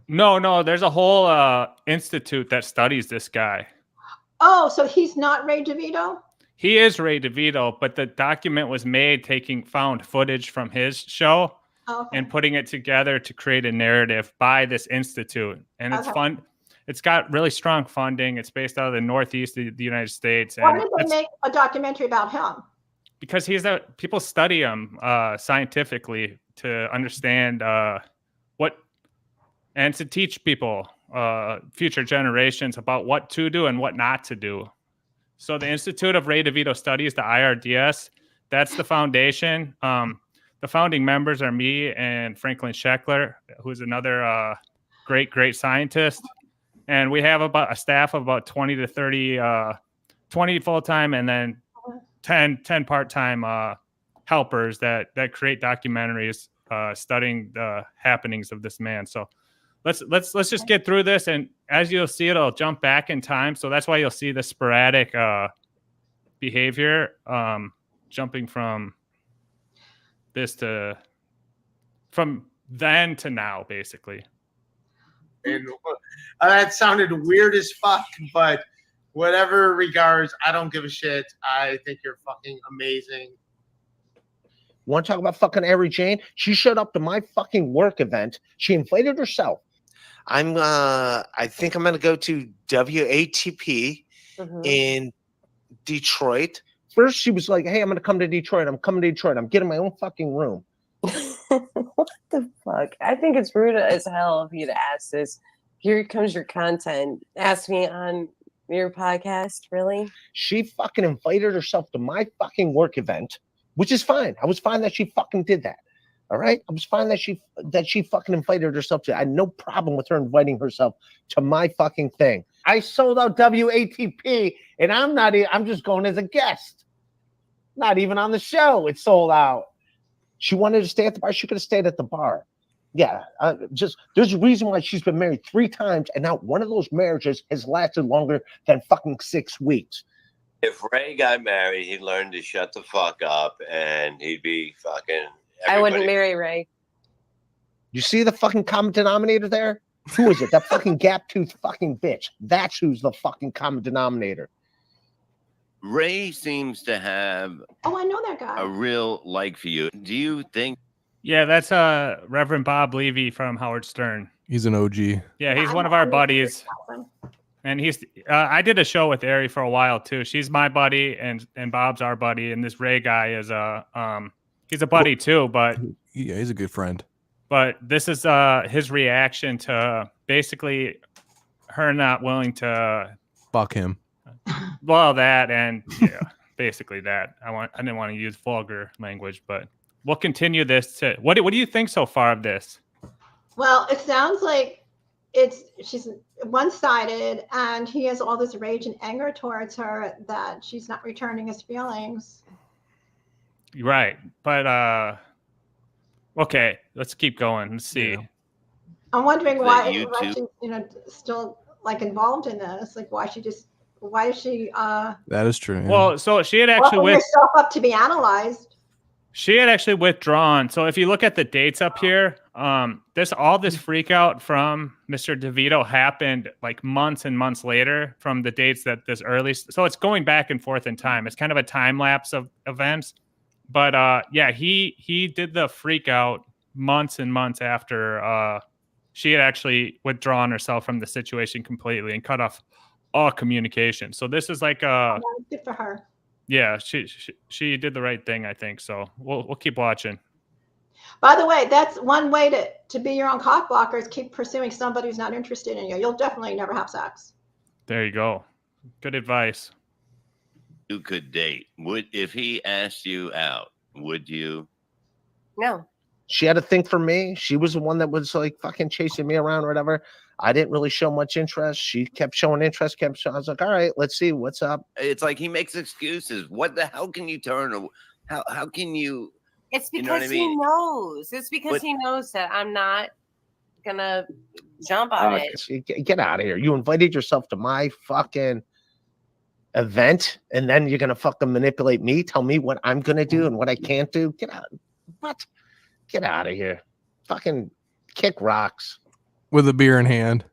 C: No, there's a whole institute that studies this guy.
B: Oh, so he's not Ray DeVito?
C: He is Ray DeVito, but the document was made taking found footage from his show and putting it together to create a narrative by this institute. And it's fun. It's got really strong funding. It's based out of the Northeast of the United States.
B: Why did they make a documentary about him?
C: Because people study him scientifically to understand and to teach people, future generations, about what to do and what not to do. So the Institute of Ray DeVito Studies, the IRDS, that's the foundation. The founding members are me and Franklin Scheckler, who's another great scientist. And we have about a staff of about 20 to 30, 20 full-time and then 10 part-time helpers that create documentaries studying the happenings of this man. So let's just get through this, and as you'll see, it'll jump back in time. So that's why you'll see the sporadic behavior jumping from then to now, basically.
H: And that sounded weird as fuck, but whatever regards, I don't give a shit. I think you're fucking amazing.
G: Want to talk about fucking Ari Jane? She showed up to my fucking work event. She inflated herself.
I: I think I'm gonna go to WATP in Detroit. First, she was like, "Hey, I'm gonna come to Detroit. I'm coming to Detroit. I'm getting my own fucking room."
J: What the fuck? I think it's rude as hell of you to ask this. Here comes your content. Ask me on your podcast, really?
I: She fucking invited herself to my fucking work event, which is fine. I was fine that she fucking did that. All right, I was fine that she fucking invited herself to. I had no problem with her inviting herself to my fucking thing. I sold out WATP, and I'm just going as a guest, not even on the show. It's sold out. She wanted to stay at the bar. She could have stayed at the bar. Yeah, there's a reason why she's been married 3 times, and not one of those marriages has lasted longer than fucking 6 weeks.
K: If Ray got married, he'd learn to shut the fuck up, and he'd be fucking.
J: I wouldn't marry Ray.
I: You see the fucking common denominator there? Who is it? That fucking gap-toothed fucking bitch. That's who's the fucking common denominator.
K: Ray seems to have
B: I know that guy.
K: a real like for you. Do you think?
C: Yeah, that's Reverend Bob Levy from Howard Stern.
A: He's an OG.
C: Yeah, he's one of our buddies. And he's I did a show with Ari for a while too. She's my buddy and Bob's our buddy, and this Ray guy is he's a buddy too, but
A: yeah, he's a good friend.
C: But this is his reaction to basically her not willing to
A: fuck him.
C: Well, that and yeah, basically that. I didn't want to use vulgar language, but we'll continue this to what do you think so far of this?
B: Well, it sounds like she's one-sided, and he has all this rage and anger towards her that she's not returning his feelings.
C: Right, but okay, let's keep going. Let's see.
A: Yeah.
B: I'm wondering why she's still like involved in this. Like why is she
A: That is true. Yeah.
C: Well, so she had actually
B: herself up to be analyzed.
C: She had actually withdrawn. So if you look at the dates up here, this freak out from Mr. DeVito happened like months and months later from the dates that this early. So it's going back and forth in time. It's kind of a time lapse of events. But yeah, he did the freak out months and months after she had actually withdrawn herself from the situation completely and cut off all communication. So this is like
B: good for her.
C: Yeah, she did the right thing, I think. So we'll keep watching.
B: By the way, that's one way to be your own cock blocker is keep pursuing somebody who's not interested in you. You'll definitely never have sex.
C: There you go. Good advice.
K: You could date. If he asked you out, would you?
J: No.
I: She had a thing for me. She was the one that was like fucking chasing me around or whatever. I didn't really show much interest. She kept showing interest. I was like, all right, let's see what's up.
K: It's like he makes excuses. What the hell can you turn? How can you?
J: It's because
K: you know what I mean?
J: he knows. It's because he knows that I'm not gonna jump on it.
I: Get out of here. You invited yourself to my fucking event, and then you're gonna fucking manipulate me, tell me what I'm gonna do and what I can't do. Get out. What? Get out of here. Fucking kick rocks.
A: With a beer in hand.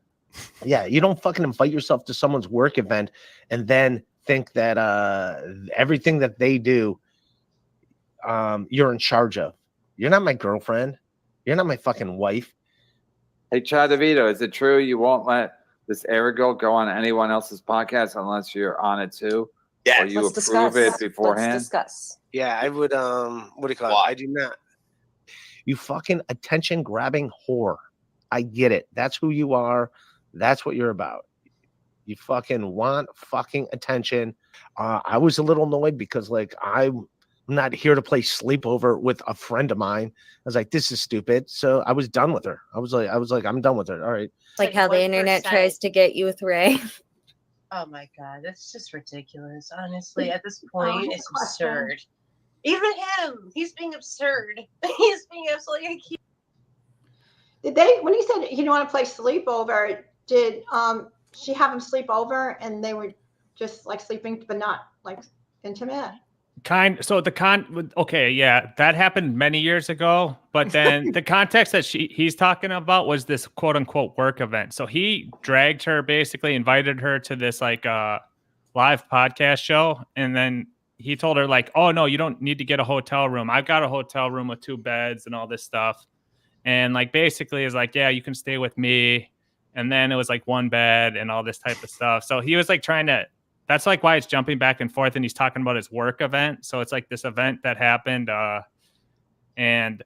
I: Yeah, you don't fucking invite yourself to someone's work event and then think that everything that they do, you're in charge of. You're not my girlfriend. You're not my fucking wife.
L: Hey, Chow DeVito, is it true you won't let this Air girl go on anyone else's podcast unless you're on it too?
K: Yeah,
L: or you approve it beforehand?
J: Let's discuss.
I: Yeah, I would. What do you call it? I do not. You fucking attention grabbing whore. I get it. That's who you are. That's what you're about. You fucking want fucking attention. I was a little annoyed because like I'm not here to play sleepover with a friend of mine. I was like, this is stupid. So I was done with her. I was like, I'm done with her. All right.
M: Like how the internet tries to get you with Ray.
J: Oh my God, that's just ridiculous. Honestly, at this point, it's absurd. Even him, he's being absurd. He's being absolutely.
B: Did they? When he said he didn't want to play sleepover, did she have him sleep over and they were just like sleeping, but not like intimate?
C: Okay, yeah, that happened many years ago. But then the context that he's talking about was this quote unquote work event. So he dragged her, basically invited her to this like live podcast show, and then he told her like, "Oh no, you don't need to get a hotel room. I've got a hotel room with 2 beds and all this stuff." And like basically is like, "Yeah, you can stay with me." and then it was like one bed and all this type of stuff. So he was like trying to. That's like why it's jumping back and forth, and he's talking about his work event. So it's like this event that happened, and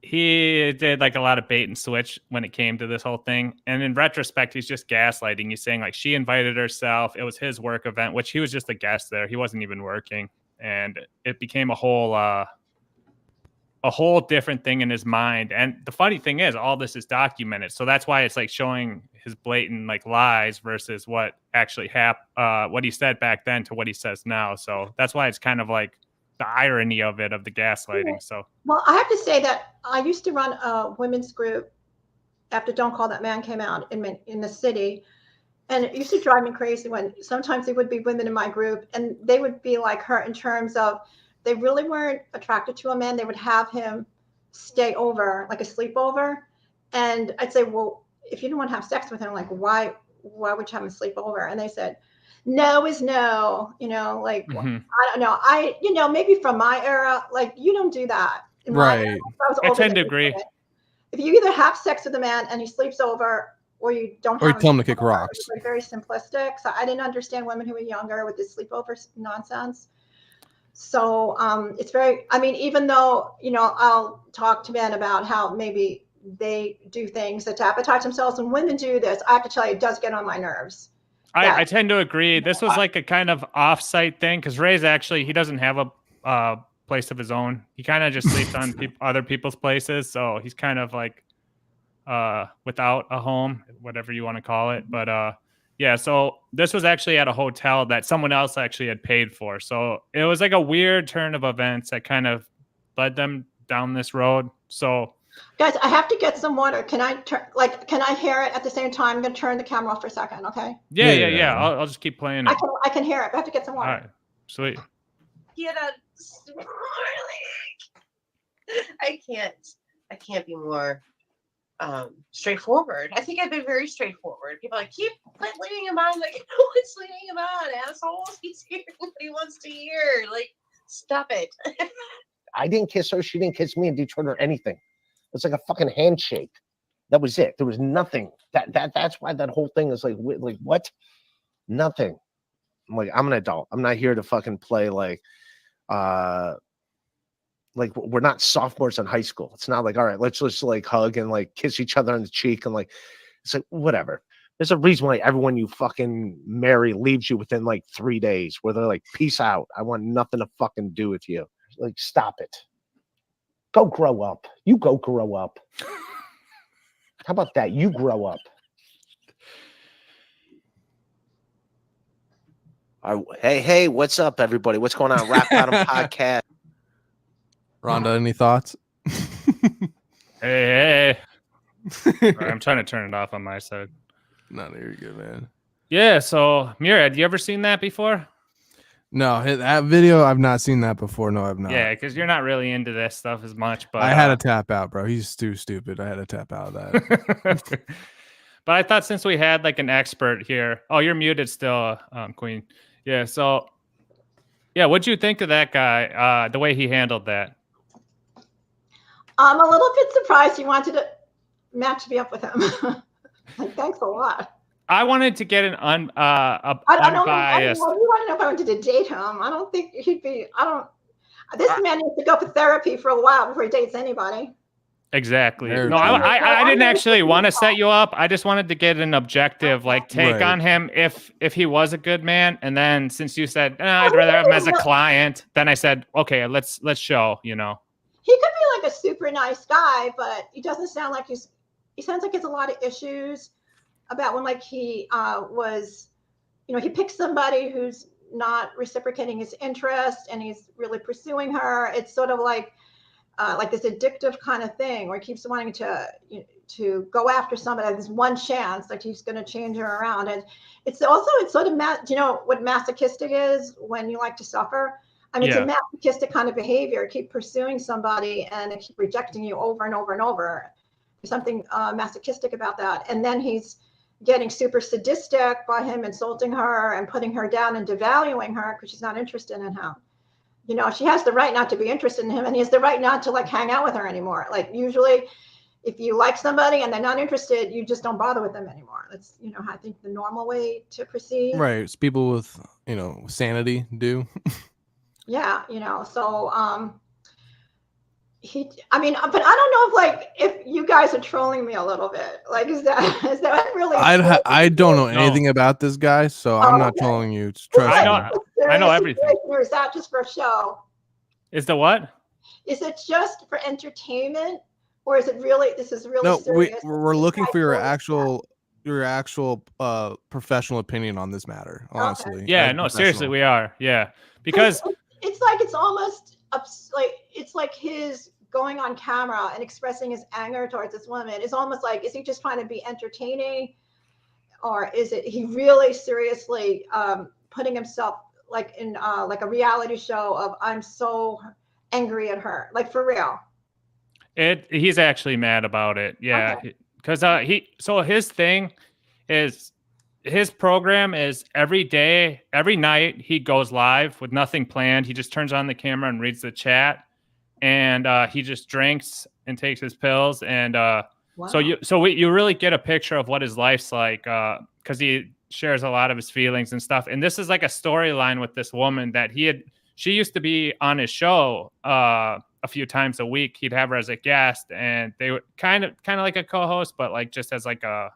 C: he did like a lot of bait and switch when it came to this whole thing. And in retrospect, he's just gaslighting. He's saying like she invited herself. It was his work event, which he was just a guest there. He wasn't even working, and it became a whole different thing in his mind. And the funny thing is, all this is documented. So that's why it's like showing his blatant like lies versus what actually happened, what he said back then to what he says now. So that's why it's kind of like the irony of it, of the gaslighting. So,
B: well, I have to say that I used to run a women's group after Don't Call That Man came out in the city. And it used to drive me crazy when sometimes there would be women in my group and they would be like her in terms of they really weren't attracted to a man. They would have him stay over, like a sleepover. And I'd say, well, if you didn't want to have sex with him, like, why would you have him sleep over? And they said, no is no, like, I don't know. Maybe from my era, like, you don't do that. In my era,
C: I tend to agree.
B: If you either have sex with a man and he sleeps over, or you don't have,
A: or you tell him to kick rocks.
B: It's like very simplistic. So I didn't understand women who were younger with this sleepover nonsense. So it's very, I mean, even though, I'll talk to men about how maybe they do things that sabotage themselves, and women do this, I have to tell you, it does get on my nerves.
C: I tend to agree. This was like a kind of off-site thing because Ray's actually, he doesn't have a place of his own. He kind of just sleeps on other people's places. So he's kind of like without a home, whatever you want to call it. But yeah, so this was actually at a hotel that someone else actually had paid for. So it was like a weird turn of events that kind of led them down this road. So
B: guys, I have to get some water. Can I hear it at the same time? I'm going to turn the camera off for a second, okay?
C: Yeah. I'll just keep playing it.
B: I can hear it. I have to get some water.
C: All right, sweet.
J: I can't be more straightforward. I think I've been very straightforward. People are like, quit leading him on. Like, what's leading him on, assholes? He's hearing what he wants to hear. Like, stop it.
I: I didn't kiss her. She didn't kiss me in Detroit or anything. It's like a fucking handshake. That was it. There was nothing. That's why that whole thing is like what? Nothing. I'm like, I'm an adult. I'm not here to fucking play like we're not sophomores in high school. It's not like, all right, let's just like hug and like kiss each other on the cheek and like, it's like, whatever. There's a reason why everyone you fucking marry leaves you within like 3 days where they're like, peace out. I want nothing to fucking do with you. Like, stop it. Go grow up. You go grow up. How about that? You grow up. Hey, what's up, everybody? What's going on? Rap Bottom Podcast.
A: Rhonda, any thoughts?
C: Hey. Right, I'm trying to turn it off on my side.
A: No, you're good, man.
C: Yeah, so Mir, had you ever seen that before?
A: No, that video, I've not seen that before. No, I've not.
C: Yeah, because you're not really into this stuff as much. But
A: I had to tap out, bro. He's too stupid. I had to tap out of that.
C: But I thought since we had like an expert here. Oh, you're muted still, Queen. Yeah, so yeah, what'd you think of that guy? The way he handled that?
B: I'm a little bit surprised you wanted to match me up with him. Like, thanks a lot.
C: I wanted to get an unbiased.
B: You want to know if I wanted to date him? I don't think he'd be. This man needs to go for therapy for a while before he dates anybody.
C: Exactly. No, I didn't actually want to set you up. I just wanted to get an objective take on him if he was a good man. And then since you said I'd rather have him as a client, then I said, okay, let's show.
B: He could be like a super nice guy, but he doesn't sound like he sounds like he has a lot of issues about when he was, he picks somebody who's not reciprocating his interest and he's really pursuing her. It's sort of like this addictive kind of thing where he keeps wanting to go after somebody. There's one chance that he's going to change her around. And it's sort of, do you know what masochistic is when you like to suffer? I mean, It's a masochistic kind of behavior. Keep pursuing somebody and they keep rejecting you over and over and over. There's something masochistic about that. And then he's getting super sadistic by him insulting her and putting her down and devaluing her because she's not interested in him. She has the right not to be interested in him, and he has the right not to hang out with her anymore. Like, usually if you like somebody and they're not interested, you just don't bother with them anymore. That's, I think the normal way to proceed.
A: Right. It's people with, sanity do.
B: Yeah. So, but I don't know if you guys are trolling me a little bit. Like, is that really?
A: I don't know anything about this guy, so I'm not trolling you. Trust me.
C: I know everything.
B: Or is that just for a show?
C: Is the what?
B: Is it just for entertainment, or is it really? This is really
A: No,
B: serious.
A: we're looking for your actual professional opinion on this matter. Honestly.
C: Yeah. No, seriously, we are. Yeah, because
B: it's almost it's like his going on camera and expressing his anger towards this woman. It's almost like, is he just trying to be entertaining, or is it he really seriously putting himself like in like a reality show of I'm so angry at her, like for real?
C: He's actually mad about it. Yeah, because his thing is, his program is every day, every night he goes live with nothing planned. He just turns on the camera and reads the chat, and he just drinks and takes his pills. And so you really get a picture of what his life's like, because he shares a lot of his feelings and stuff. And this is like a storyline with this woman that she used to be on his show a few times a week. He'd have her as a guest, and they were kind of like a co-host, but like just as like a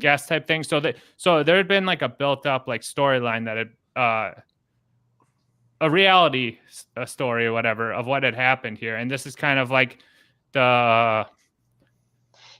C: guest type thing. So there had been like a built up like storyline that had a reality story or whatever of what had happened here. And this is kind of like the.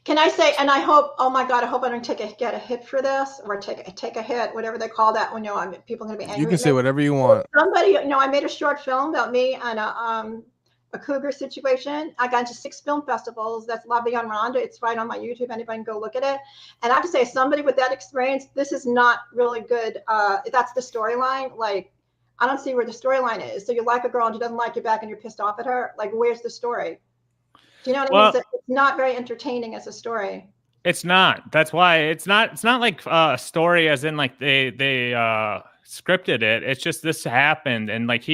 B: Can I say, and I hope, oh my God, I hope I don't get a hit for this, or take a hit, whatever they call that when people are going to be angry.
A: You can say whatever you want.
B: Somebody, I made a short film about me and a cougar situation. I got into 6 film festivals. That's La Vie on Rhonda. It's right on my YouTube. Anybody can go look at it. And I have to say, somebody with that experience, this is not really good. That's the storyline. Like, I don't see where the storyline is. So you like a girl and she doesn't like you back and you're pissed off at her. Like, where's the story? Do you know what I mean? It's not very entertaining as a story.
C: It's not. That's why it's not like a story as in like they scripted it. It's just this happened, and like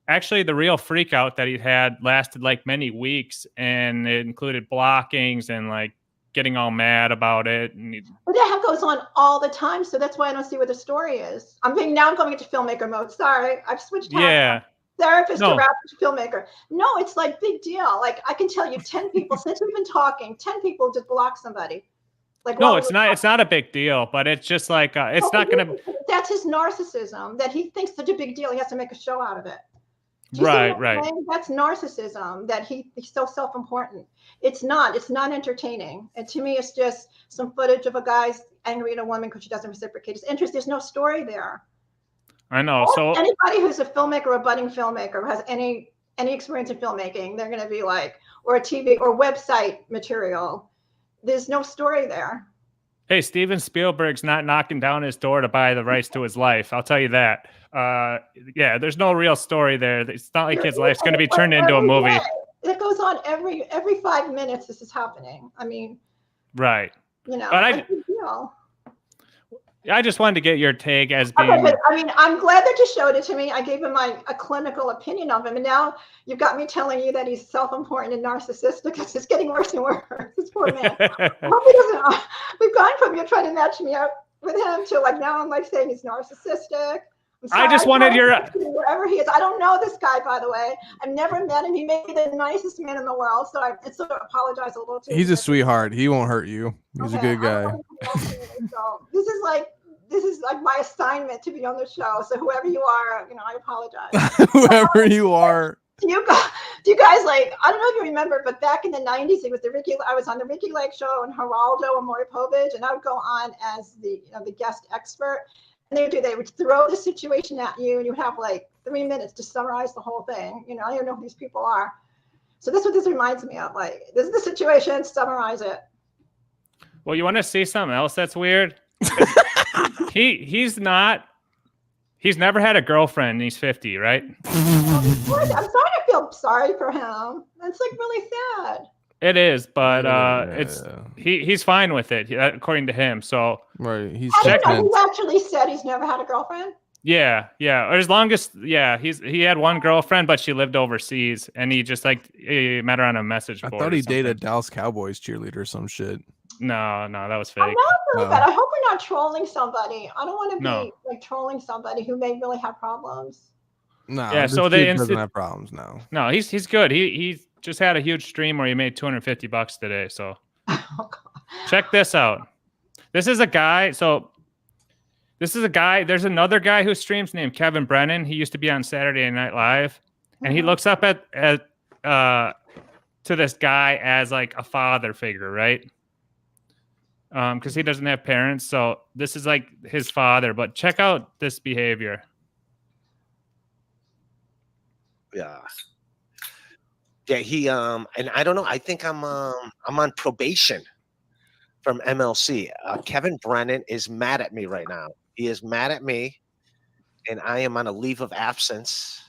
C: actually the real freak out that he had lasted like many weeks, and it included blockings and like getting all mad about it.
B: But that goes on all the time, so that's why I don't see where the story is. I'm going into filmmaker mode. Sorry, I've switched. Therapist to rapper to filmmaker. No, it's like big deal. Like I can tell you 10 people since we've been talking, 10 people just block somebody. Like
C: no, it's not. It's not a big deal, but it's just like it's not gonna.
B: That's his narcissism that he thinks such a big deal. He has to make a show out of it.
C: Right.
B: That's narcissism. That he's so self-important. It's not entertaining. And to me, it's just some footage of a guy's angry at a woman because she doesn't reciprocate his interest. There's no story there.
C: I know. So
B: anybody who's a filmmaker or a budding filmmaker who has any experience in filmmaking, they're going to be like, or a TV or website material. There's no story there.
C: Hey, Steven Spielberg's not knocking down his door to buy the rights to his life. I'll tell you that. Yeah, there's no real story there. It's not like his life's going to be turned into a movie.
B: It goes on every 5 minutes. This is happening. I mean,
C: right.
B: But
C: I just wanted to get your take as being.
B: Okay, I mean, I'm glad that you showed it to me. I gave him a clinical opinion of him, and now you've got me telling you that he's self-important and narcissistic. It's just getting worse and worse. This poor man. I hope he doesn't. We've gone from you trying to match me up with him to like now I'm like saying he's narcissistic.
C: I just wanted your
B: wherever he is. I don't know this guy, by the way. I've never met him. He may be the nicest man in the world, so I sort of apologize a little too.
A: He's a sweetheart. He won't hurt you. He's a good guy.
B: So this is like my assignment to be on the show. So whoever you are, I apologize.
A: Whoever you are.
B: Do you guys like? I don't know if you remember, but back in the '90s, it was I was on the Ricky Lake show and Geraldo and Maury Povich, and I would go on as the guest expert. And they would throw the situation at you, and you have like 3 minutes to summarize the whole thing. I don't even know who these people are. So that's what this reminds me of. Like, this is the situation, summarize it.
C: Well, you want to see something else that's weird? He's never had a girlfriend, and he's 50, right?
B: I'm starting to feel sorry for him. That's like really sad.
C: It is, but he's fine with it, according to him. So
A: right, he's.
B: I don't know who actually said he's never had a girlfriend.
C: Yeah, or as long as he had one girlfriend, but she lived overseas, and he just like he met her on a message
A: I
C: board.
A: thought
C: or
A: he
C: something.
A: dated Dallas Cowboys cheerleader or some shit.
C: No, that was
B: I'm
C: fake.
B: not doing
A: Oh.
B: that. I hope we're not trolling somebody. I don't want to
C: No.
B: be like trolling somebody who may really have problems.
A: No,
C: Yeah,
A: this
C: so
A: kid doesn't have problems now.
C: No, he's good. He just had a huge stream where he made $250 today. So check this out. This is a guy. There's another guy who streams named Kevin Brennan. He used to be on Saturday Night Live, and he looks up at to this guy as like a father figure, right? Because he doesn't have parents, so this is like his father. But check out this behavior.
I: Yeah. He and I don't know. I think I'm on probation from MLC. Kevin Brennan is mad at me right now. He is mad at me, and I am on a leave of absence.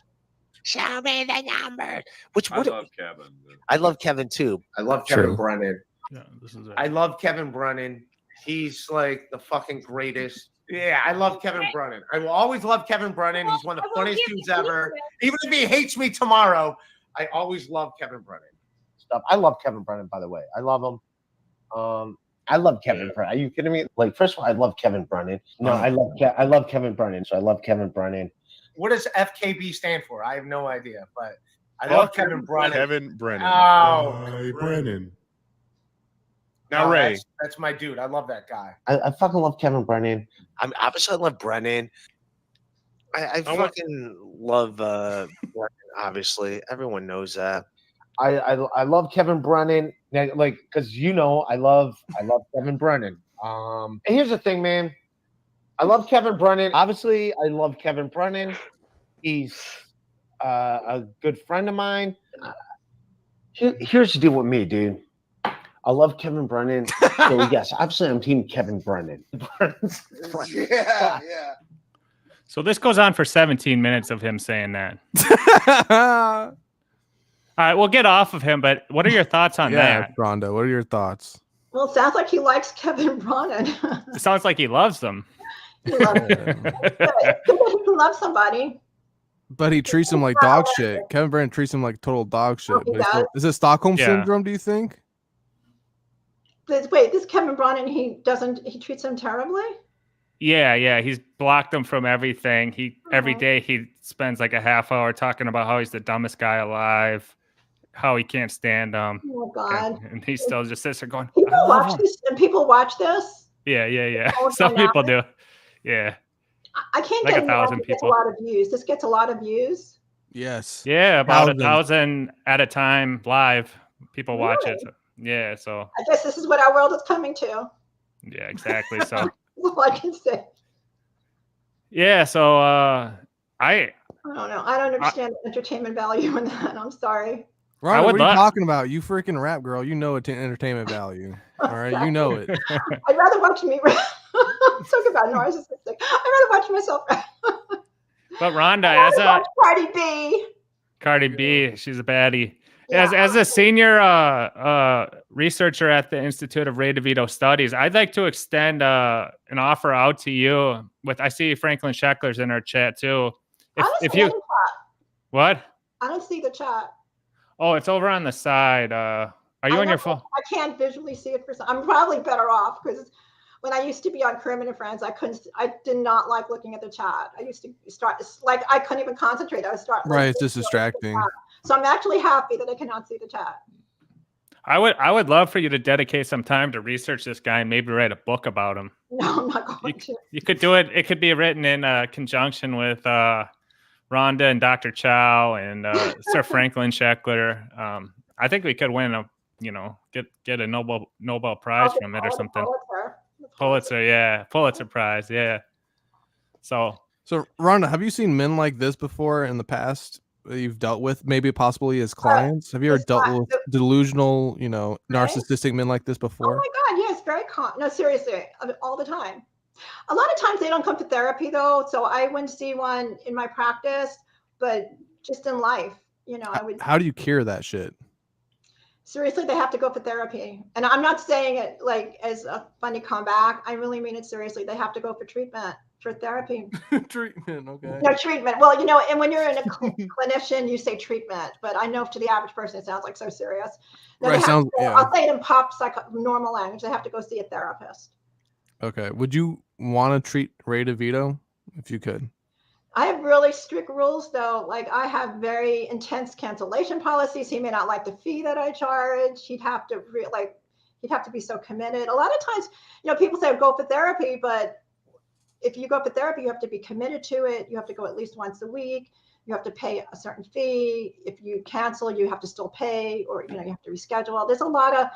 I: Show me the number.
N: I love Kevin.
I: I love Kevin too.
H: I love Kevin
A: True.
H: Brennan.
C: Yeah, this is it.
H: I love Kevin Brennan. He's like the fucking greatest. Yeah, I love Kevin Brennan. I will always love Kevin Brennan. He's one of the funniest dudes ever. Even if he hates me tomorrow, I always love Kevin Brennan.
I: I love Kevin Brennan, by the way. I love him. I love Kevin Brennan. Are you kidding me? Like, first of all, I love Kevin Brennan. No, I love Kevin Brennan. So I love Kevin Brennan.
H: What does FKB stand for? I have no idea, but I love Kevin Brennan.
N: Kevin Brennan.
H: Oh,
N: Hey, Brennan.
H: now
N: Now, Ray.
H: that's my dude. I love that guy.
I: I fucking love Kevin Brennan. Obviously, I love Brennan. I fucking love Brennan, obviously. Everyone knows that. I love Kevin Brennan, like, because I love Kevin Brennan. And here's the thing, man. I love Kevin Brennan. Obviously, I love Kevin Brennan. He's a good friend of mine. Here's the deal with me, dude. I love Kevin Brennan. So yes, obviously, I'm team Kevin Brennan.
H: Yeah.
C: So this goes on for 17 minutes of him saying that. All right, we'll get off of him, but what are your thoughts on that?
A: Rhonda, what are your thoughts?
B: Well, it sounds like he likes Kevin Brennan.
C: It sounds like he loves them.
B: He loves he loves somebody.
A: But he treats him like dog shit. Kevin Brennan treats him like total dog shit.
B: he
A: But he's
B: does?
A: still- is it Stockholm
C: Yeah.
A: syndrome, do you think?
B: This Kevin Brennan, he treats him terribly?
C: Yeah, he's blocked him from everything. Every day he spends like a half hour talking about how he's the dumbest guy alive, how he can't stand him.
B: Oh God.
C: And he still just sits there going,
B: People
C: I love
B: watch
C: him.
B: this and people watch this.
C: Yeah.
B: Oh,
C: Some
B: so
C: people
B: now-
C: do. Yeah.
B: I can't
C: Like
B: get
C: 1,000
B: it gets a
C: people.
B: lot of views. This gets a lot of views.
A: Yes.
C: Yeah, about
A: Thousands.
C: 1,000 at a time live. People watch it.
B: Really?
C: Yeah, so
B: I guess this is what our world is coming to.
C: yeah, exactly. So
B: That's all I can say.
C: yeah, so I
B: I don't know. I don't understand the entertainment value in that. I'm sorry.
A: Rhonda,
C: would
A: what are you
C: love-
A: talking about? You freaking rap girl. You know it's entertainment value. All right, you know it.
B: I'd rather watch me. Talk about narcissistic. I'd rather watch myself.
C: but Rhonda,
B: I'd
C: as
B: rather
C: a
B: watch Cardi B.
C: Cardi B, she's a baddie.
B: Yeah.
C: As a senior researcher at the Institute of Ray DeVito Studies, I'd like to extend an offer out to you. I see Franklin Sheckler's in our chat too.
B: I don't
C: If
B: see
C: you
B: any chat.
C: what?
B: I don't see the chat.
C: Oh, it's over on the side. Are you on your phone?
B: I can't visually see it for some. I'm probably better off because when I used to be on Kermit and Friends, I did not like looking at the chat. I used to start like I couldn't even concentrate. I would start
A: Right, it's just distracting.
B: So I'm actually happy that I cannot see the chat.
C: I would love for you to dedicate some time to research this guy and maybe write a book about him.
B: No, I'm not going to.
C: You could do it. It could be written in conjunction with Rhonda and Dr. Chow and Sir Franklin Sheckler. I think we could win get a Nobel Prize from it or something. Pulitzer Prize, yeah. So
A: Rhonda, have you seen men like this before in the past that you've dealt with, maybe possibly as clients? Have you ever dealt with delusional, narcissistic men like this
B: Oh
A: before?
B: my God, yes, very no, seriously, all the time. A lot of times they don't come to therapy though, so I wouldn't see one in my practice, but just in life, I would.
A: How do you cure that shit?
B: Seriously, they have to go for therapy. And I'm not saying it like as a funny comeback. I really mean it seriously. They have to go for treatment. for therapy.
A: Treatment, okay.
B: No treatment. Well, you know, and when you're in a clinician, you say treatment, but I know to the average person it sounds like so serious. No,
A: Right, sounds, yeah.
B: I'll say it in pop normal language. They have to go see a therapist.
A: Okay. Would you want to treat Ray DeVito if you could?
B: I have really strict rules though. Like I have very intense cancellation policies. He may not like the fee that I charge. He'd have to be so committed. A lot of times, you know, people say go for therapy, but if you go for therapy, you have to be committed to it. You have to go at least once a week. You have to pay a certain fee. If you cancel, you have to still pay, or you know, you have to reschedule. There's a lot of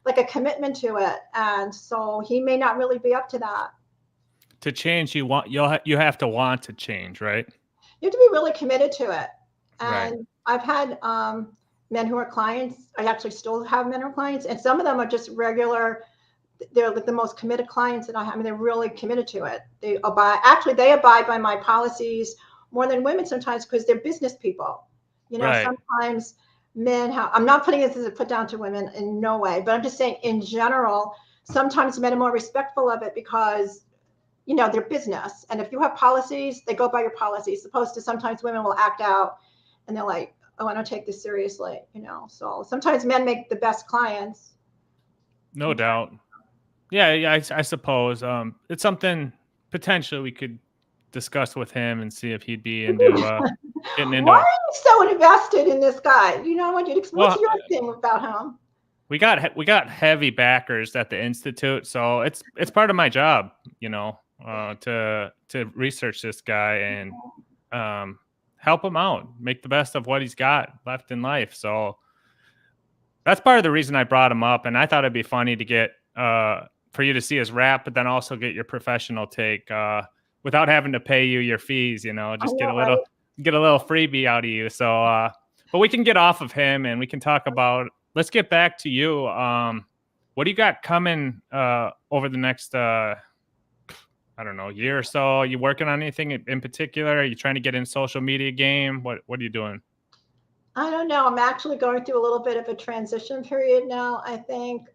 B: like a commitment to it, and so he may not really be up to that.
C: To change, you have to want to change, right?
B: You have to be really committed to it.
C: Right.
B: And I've had men who are clients. I actually still have men who are clients, and some of them are just regular. They're like the most committed clients that I have. I mean, they're really committed to it. They abide by my policies more than women sometimes because they're business people. You know,
C: Right.
B: Sometimes men have, I'm not putting this as a put down to women in no way, but I'm just saying in general, sometimes men are more respectful of it because, you know, they're business. And if you have policies, they go by your policies, opposed to sometimes women will act out and they're like, oh, I don't take this seriously, you know. So sometimes men make the best clients.
C: No doubt. Yeah, I suppose. It's something potentially we could discuss with him and see if he'd be into getting into.
B: Why are you so invested in this guy? You know, what's your thing about him?
C: We got heavy backers at the Institute, so it's part of my job, you know, to research this guy and help him out, make the best of what he's got left in life. So that's part of the reason I brought him up, and I thought it'd be funny to get for you to see his rap, but then also get your professional take without having to pay you your fees, you know, just get a little freebie out of you. So, but we can get off of him and we can talk about, let's get back to you. What do you got coming over the next, I don't know, year or so? Are you working on anything in particular? Are you trying to get in social media game? What are you doing?
B: I don't know. I'm actually going through a little bit of a transition period now, I think.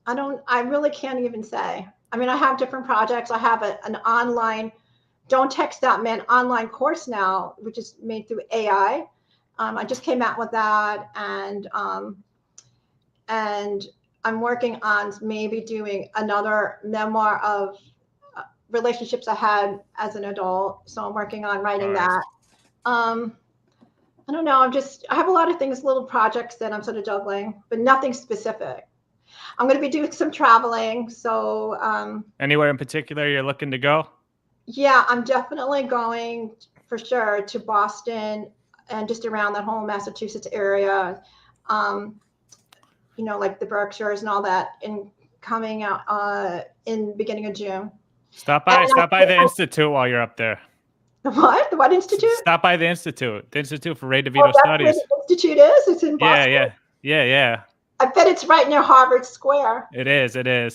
B: I really can't even say. I mean, I have different projects. I have an online Don't Text That Man online course now, which is made through AI. I just came out with that, and I'm working on maybe doing another memoir of relationships I had as an adult. So I'm working on writing that. I don't know. I have a lot of things, little projects that I'm sort of juggling, but nothing specific. I'm going to be doing some traveling. So
C: anywhere in particular you're looking to go?
B: Yeah, I'm definitely going for sure to Boston and just around the whole Massachusetts area. You know, like the Berkshires and all that, and coming out in beginning of June.
C: Stop by the Institute while you're up there.
B: What? The what institute?
C: Stop by the Institute for Ray DeVito Studies.
B: That's where the institute is? It's in Boston?
C: Yeah.
B: I bet it's right near Harvard Square.
C: It is.
B: Yeah.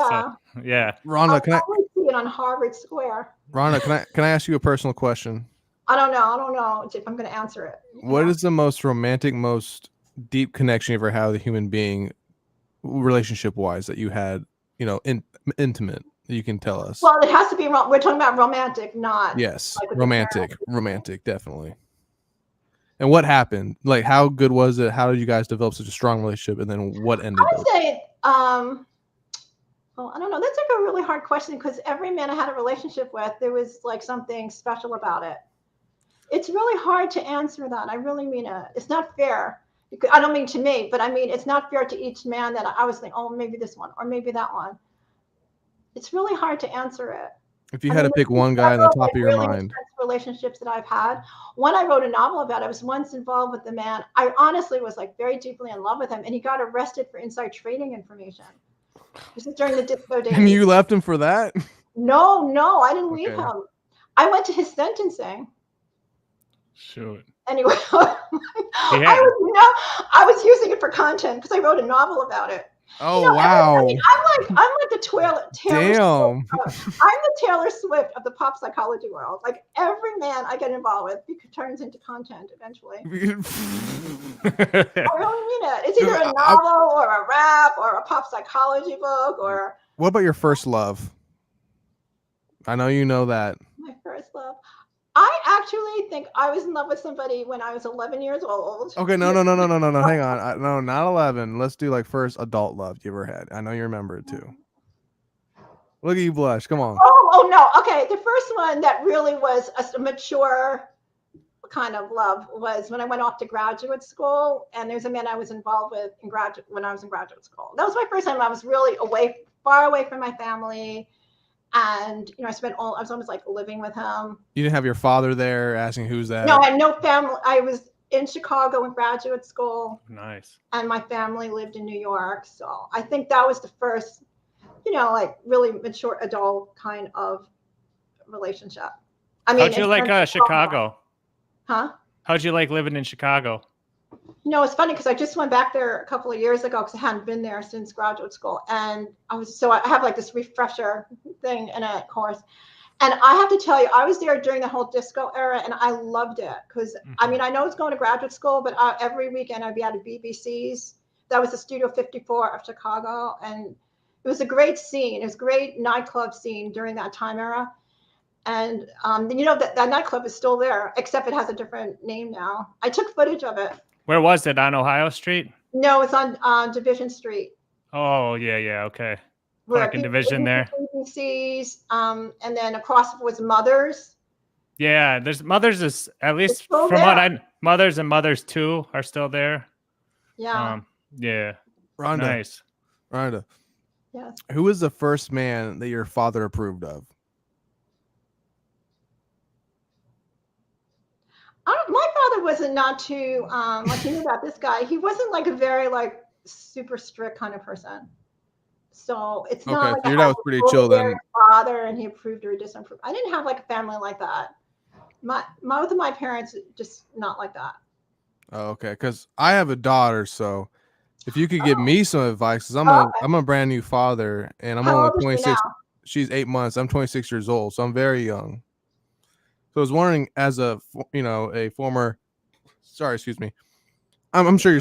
C: So, yeah.
A: Rhonda,
B: can I see it on Harvard Square?
A: Rhonda, can I ask you a personal question?
B: I don't know if I'm going to answer it.
A: What is the most romantic, most deep connection you ever had with a human being, relationship wise, that you had, you know, intimate, that you can tell us?
B: Well, it has to be, we're talking about romantic, not.
A: Yes,
B: like
A: romantic, definitely. And what happened? Like, how good was it? How did you guys develop such a strong relationship? And then what ended?
B: I would say, well, I don't know. That's like a really hard question because every man I had a relationship with, there was like something special about it. It's really hard to answer that. I really mean it. It's not fair. I don't mean to me, but I mean, it's not fair to each man that I was thinking, oh, maybe this one or maybe that one. It's really hard to answer it.
A: If you had to pick one guy on the top of your mind.
B: Relationships that I've had. One I wrote a novel about. I was once involved with the man. I honestly was like very deeply in love with him, and he got arrested for inside trading information. This is during the disco days.
A: And you left him for that?
B: No, I didn't leave him. I went to his sentencing.
C: Shoot.
B: Anyway, I was using it for content because I wrote a novel about it.
A: Oh, you know, wow.
B: I'm like the Taylor
A: Damn.
B: Swift. I'm the Taylor Swift of the pop psychology world. Like every man I get involved with turns into content eventually. I really mean it. It's either a novel or a rap or a pop psychology book or.
A: What about your first love? I know you know that.
B: My first love. I actually think I was in love with somebody when I was 11 years old.
A: Okay, no. Hang on. No, not 11. Let's do like first adult love you ever had. I know you remember it too. Look at you blush. Come on.
B: Oh no. Okay, the first one that really was a mature kind of love was when I went off to graduate school, and there's a man I was involved with when I was in graduate school. That was my first time I was really far away from my family, and I was almost like living with him.
A: You didn't have your father there asking who's that?
B: No, I had no family. I was in Chicago in graduate school.
C: Nice.
B: And my family lived in New York, so I think that was the first, like really mature adult kind of relationship. I mean,
C: how'd you like Chicago?
B: Huh?
C: How'd you like living in Chicago?
B: It's funny because I just went back there a couple of years ago because I hadn't been there since graduate school, and I have like this refresher thing in a course, and I have to tell you, I was there during the whole disco era, and I loved it because I mean I know it's going to graduate school, but every weekend I'd be at a BBC's. That was the Studio 54 of Chicago, and it was a great scene. It was a great nightclub scene during that time era. And that nightclub is still there, except it has a different name now. I took footage of it.
C: Where was it? On Ohio Street?
B: No, it's on Division Street.
C: Oh, yeah, okay. Fucking Division there.
B: BBC's, and then across was Mother's.
C: Yeah, there's Mother's is at least from what Mother's and Mother's 2 are still there.
B: Yeah.
C: Yeah.
A: Rhonda.
C: Nice.
A: Rhonda.
B: Yes.
A: Who was the first man that your father approved of?
B: My father wasn't not too like you knew about this guy. He wasn't like a very like super strict kind of person. So it's not like
A: your dad was pretty chill then.
B: Father and he approved or disapproved. I didn't have like a family like that. Both of my parents just not like that.
A: Oh, okay, because I have a daughter, so if you could give me some advice, because I'm a brand new father and I'm only 26. She's 8 months. I'm 26 years old, so I'm very young. So I was wondering, as a former, excuse me, I'm sure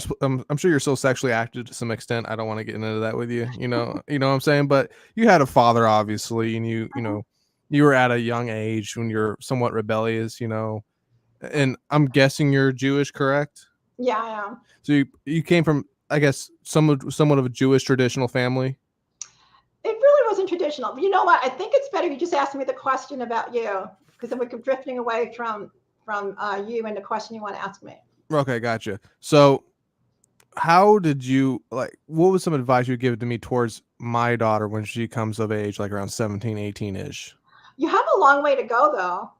A: you're still sexually active to some extent. I don't want to get into that with you. You know what I'm saying. But you had a father, obviously, and you were at a young age when you're somewhat rebellious. And I'm guessing you're Jewish, correct?
B: Yeah, I am.
A: So you came from, I guess, somewhat of a Jewish traditional family.
B: It really wasn't traditional. But you know what? I think it's better you just ask me the question about you. Because then we're drifting away from you and the question you want to ask me.
A: Okay, gotcha. So how did you what was some advice you'd give to me towards my daughter when she comes of age, like around 17, 18-ish?
B: You have a long way to go, though.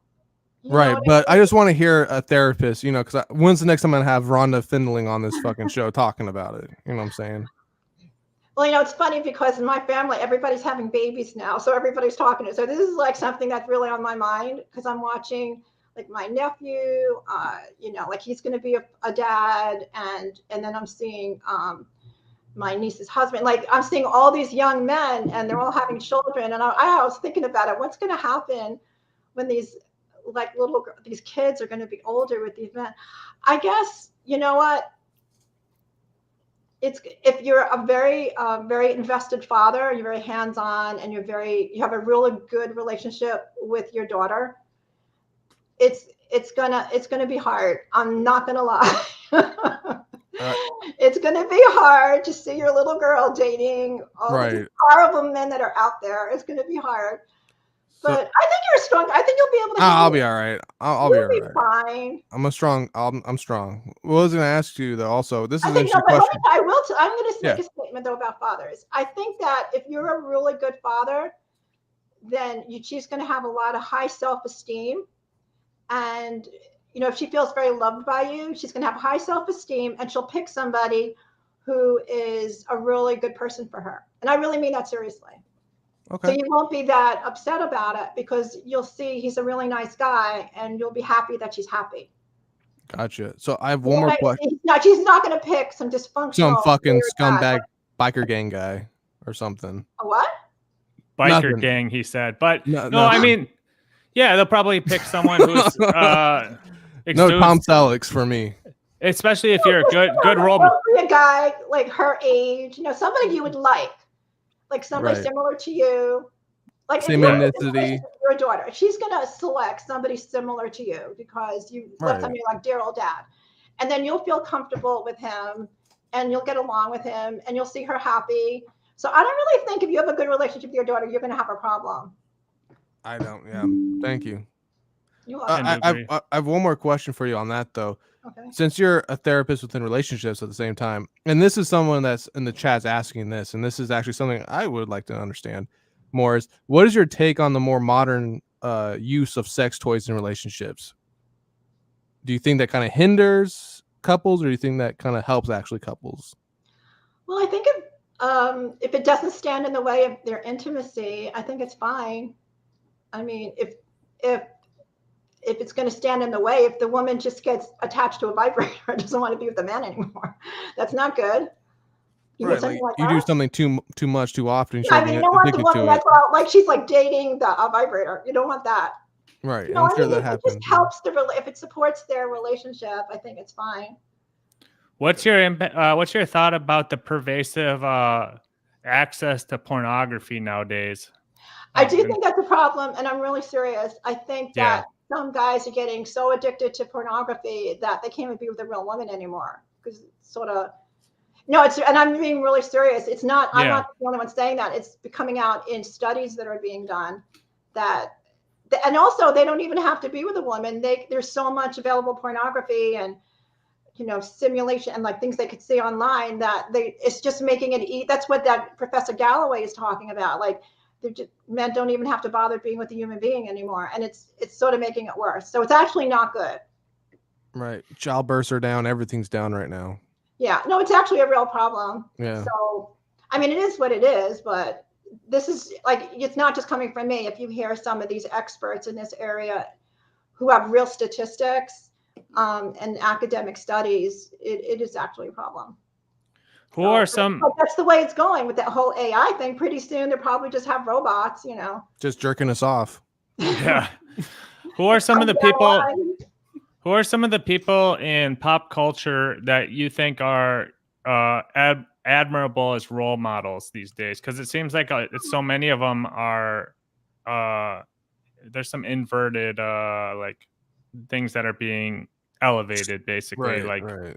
A: Right, but I just want to hear a therapist, because when's the next time I have Rhonda Findling on this fucking show talking about it? You know what I'm saying?
B: Well, it's funny because in my family, everybody's having babies now. So everybody's talking. So this is like something that's really on my mind because I'm watching like my nephew, like he's going to be a dad. And then I'm seeing my niece's husband. Like I'm seeing all these young men and they're all having children. And I was thinking about it. What's going to happen when these kids are going to be older with these men? I guess, you know what? It's if you're a very very invested father, you're very hands-on, and you have a really good relationship with your daughter. It's gonna be hard. I'm not gonna lie. It's gonna be hard to see your little girl dating all these horrible men that are out there. It's gonna be hard. But I think you're strong. I think you'll be able to.
A: I'll be all right. I'll be all right.
B: Fine.
A: I'm strong. I'm strong. What I was going to ask you though, also, this is an
B: interesting
A: question.
B: I'm going to make a statement though about fathers. I think that if you're a really good father, then she's going to have a lot of high self-esteem, and if she feels very loved by you, she's going to have high self-esteem, and she'll pick somebody who is a really good person for her. And I really mean that seriously.
A: Okay.
B: So you won't be that upset about it because you'll see he's a really nice guy and you'll be happy that she's happy.
A: Gotcha. So I have one more question.
B: She's not going to pick some dysfunctional.
A: Some fucking scumbag biker gang guy or something.
B: A what?
C: Biker gang, he said. But no, I mean, yeah, they'll probably pick someone who's
A: no Tom Selleck's for me.
C: Especially if you're a good role model.
B: A guy like her age, somebody you would like somebody similar to you, Like
A: same
B: if you're
A: ethnicity.
B: your daughter, she's gonna select somebody similar to you because you love
A: Right.
B: somebody like dear old dad, and then you'll feel comfortable with him, and you'll get along with him, and you'll see her happy. So I don't really think if you have a good relationship with your daughter, you're gonna have a problem.
A: I don't. Yeah. Thank you.
B: You're
C: I
B: welcome.
A: I have one more question for you on that though.
B: Okay.
A: Since you're a therapist within relationships at the same time, and this is someone that's in the chat's asking this, and this is actually something I would like to understand more is what is your take on the more modern use of sex toys in relationships? Do you think that kind of hinders couples, or do you think that kind of helps actually couples?
B: Well, I think if it doesn't stand in the way of their intimacy, I think it's fine. I mean, if it's going to stand in the way, if the woman just gets attached to a vibrator and doesn't want to be with the man anymore, that's not good. You get
A: Right,
B: something
A: like
B: like
A: you do
B: that?
A: something too much too often, you
B: Yeah, I
A: start
B: mean, you
A: getting
B: don't want the
A: addicted
B: woman
A: to it.
B: that's all, like she's like dating a vibrator. You don't want that.
A: Right,
B: You
A: and I'm
B: know, I
A: sure
B: mean,
A: that
B: it
A: happens.
B: just helps if it supports their relationship, I think it's fine.
C: What's your thought about the pervasive access to pornography nowadays?
B: I do think that's a problem, and I'm really serious. I think that some guys are getting so addicted to pornography that they can't even be with a real woman anymore because it's sort of and I'm being really serious. It's not. I'm not the only one saying that. It's coming out in studies that are being done and also they don't even have to be with a woman. There's so much available pornography and simulation and like things they could see online that it's just making it. That's what that Professor Galloway is talking about. Like men don't even have to bother being with a human being anymore, and it's sort of making it worse. So it's actually not good.
A: Right, childbirths are down, everything's down right now.
B: Yeah, no, it's actually a real problem.
A: Yeah.
B: So, I mean, it is what it is, but this is like, it's not just coming from me. If you hear some of these experts in this area who have real statistics and academic studies, it is actually a problem.
C: Who are some?
B: But that's the way it's going with that whole AI thing. Pretty soon they'll probably just have robots,
A: Just jerking us off.
C: Yeah. Who are some of the people? Who are some of the people in pop culture that you think are admirable as role models these days? Because it seems like it's so many of them are. There's some inverted like things that are being elevated, basically.
A: Right.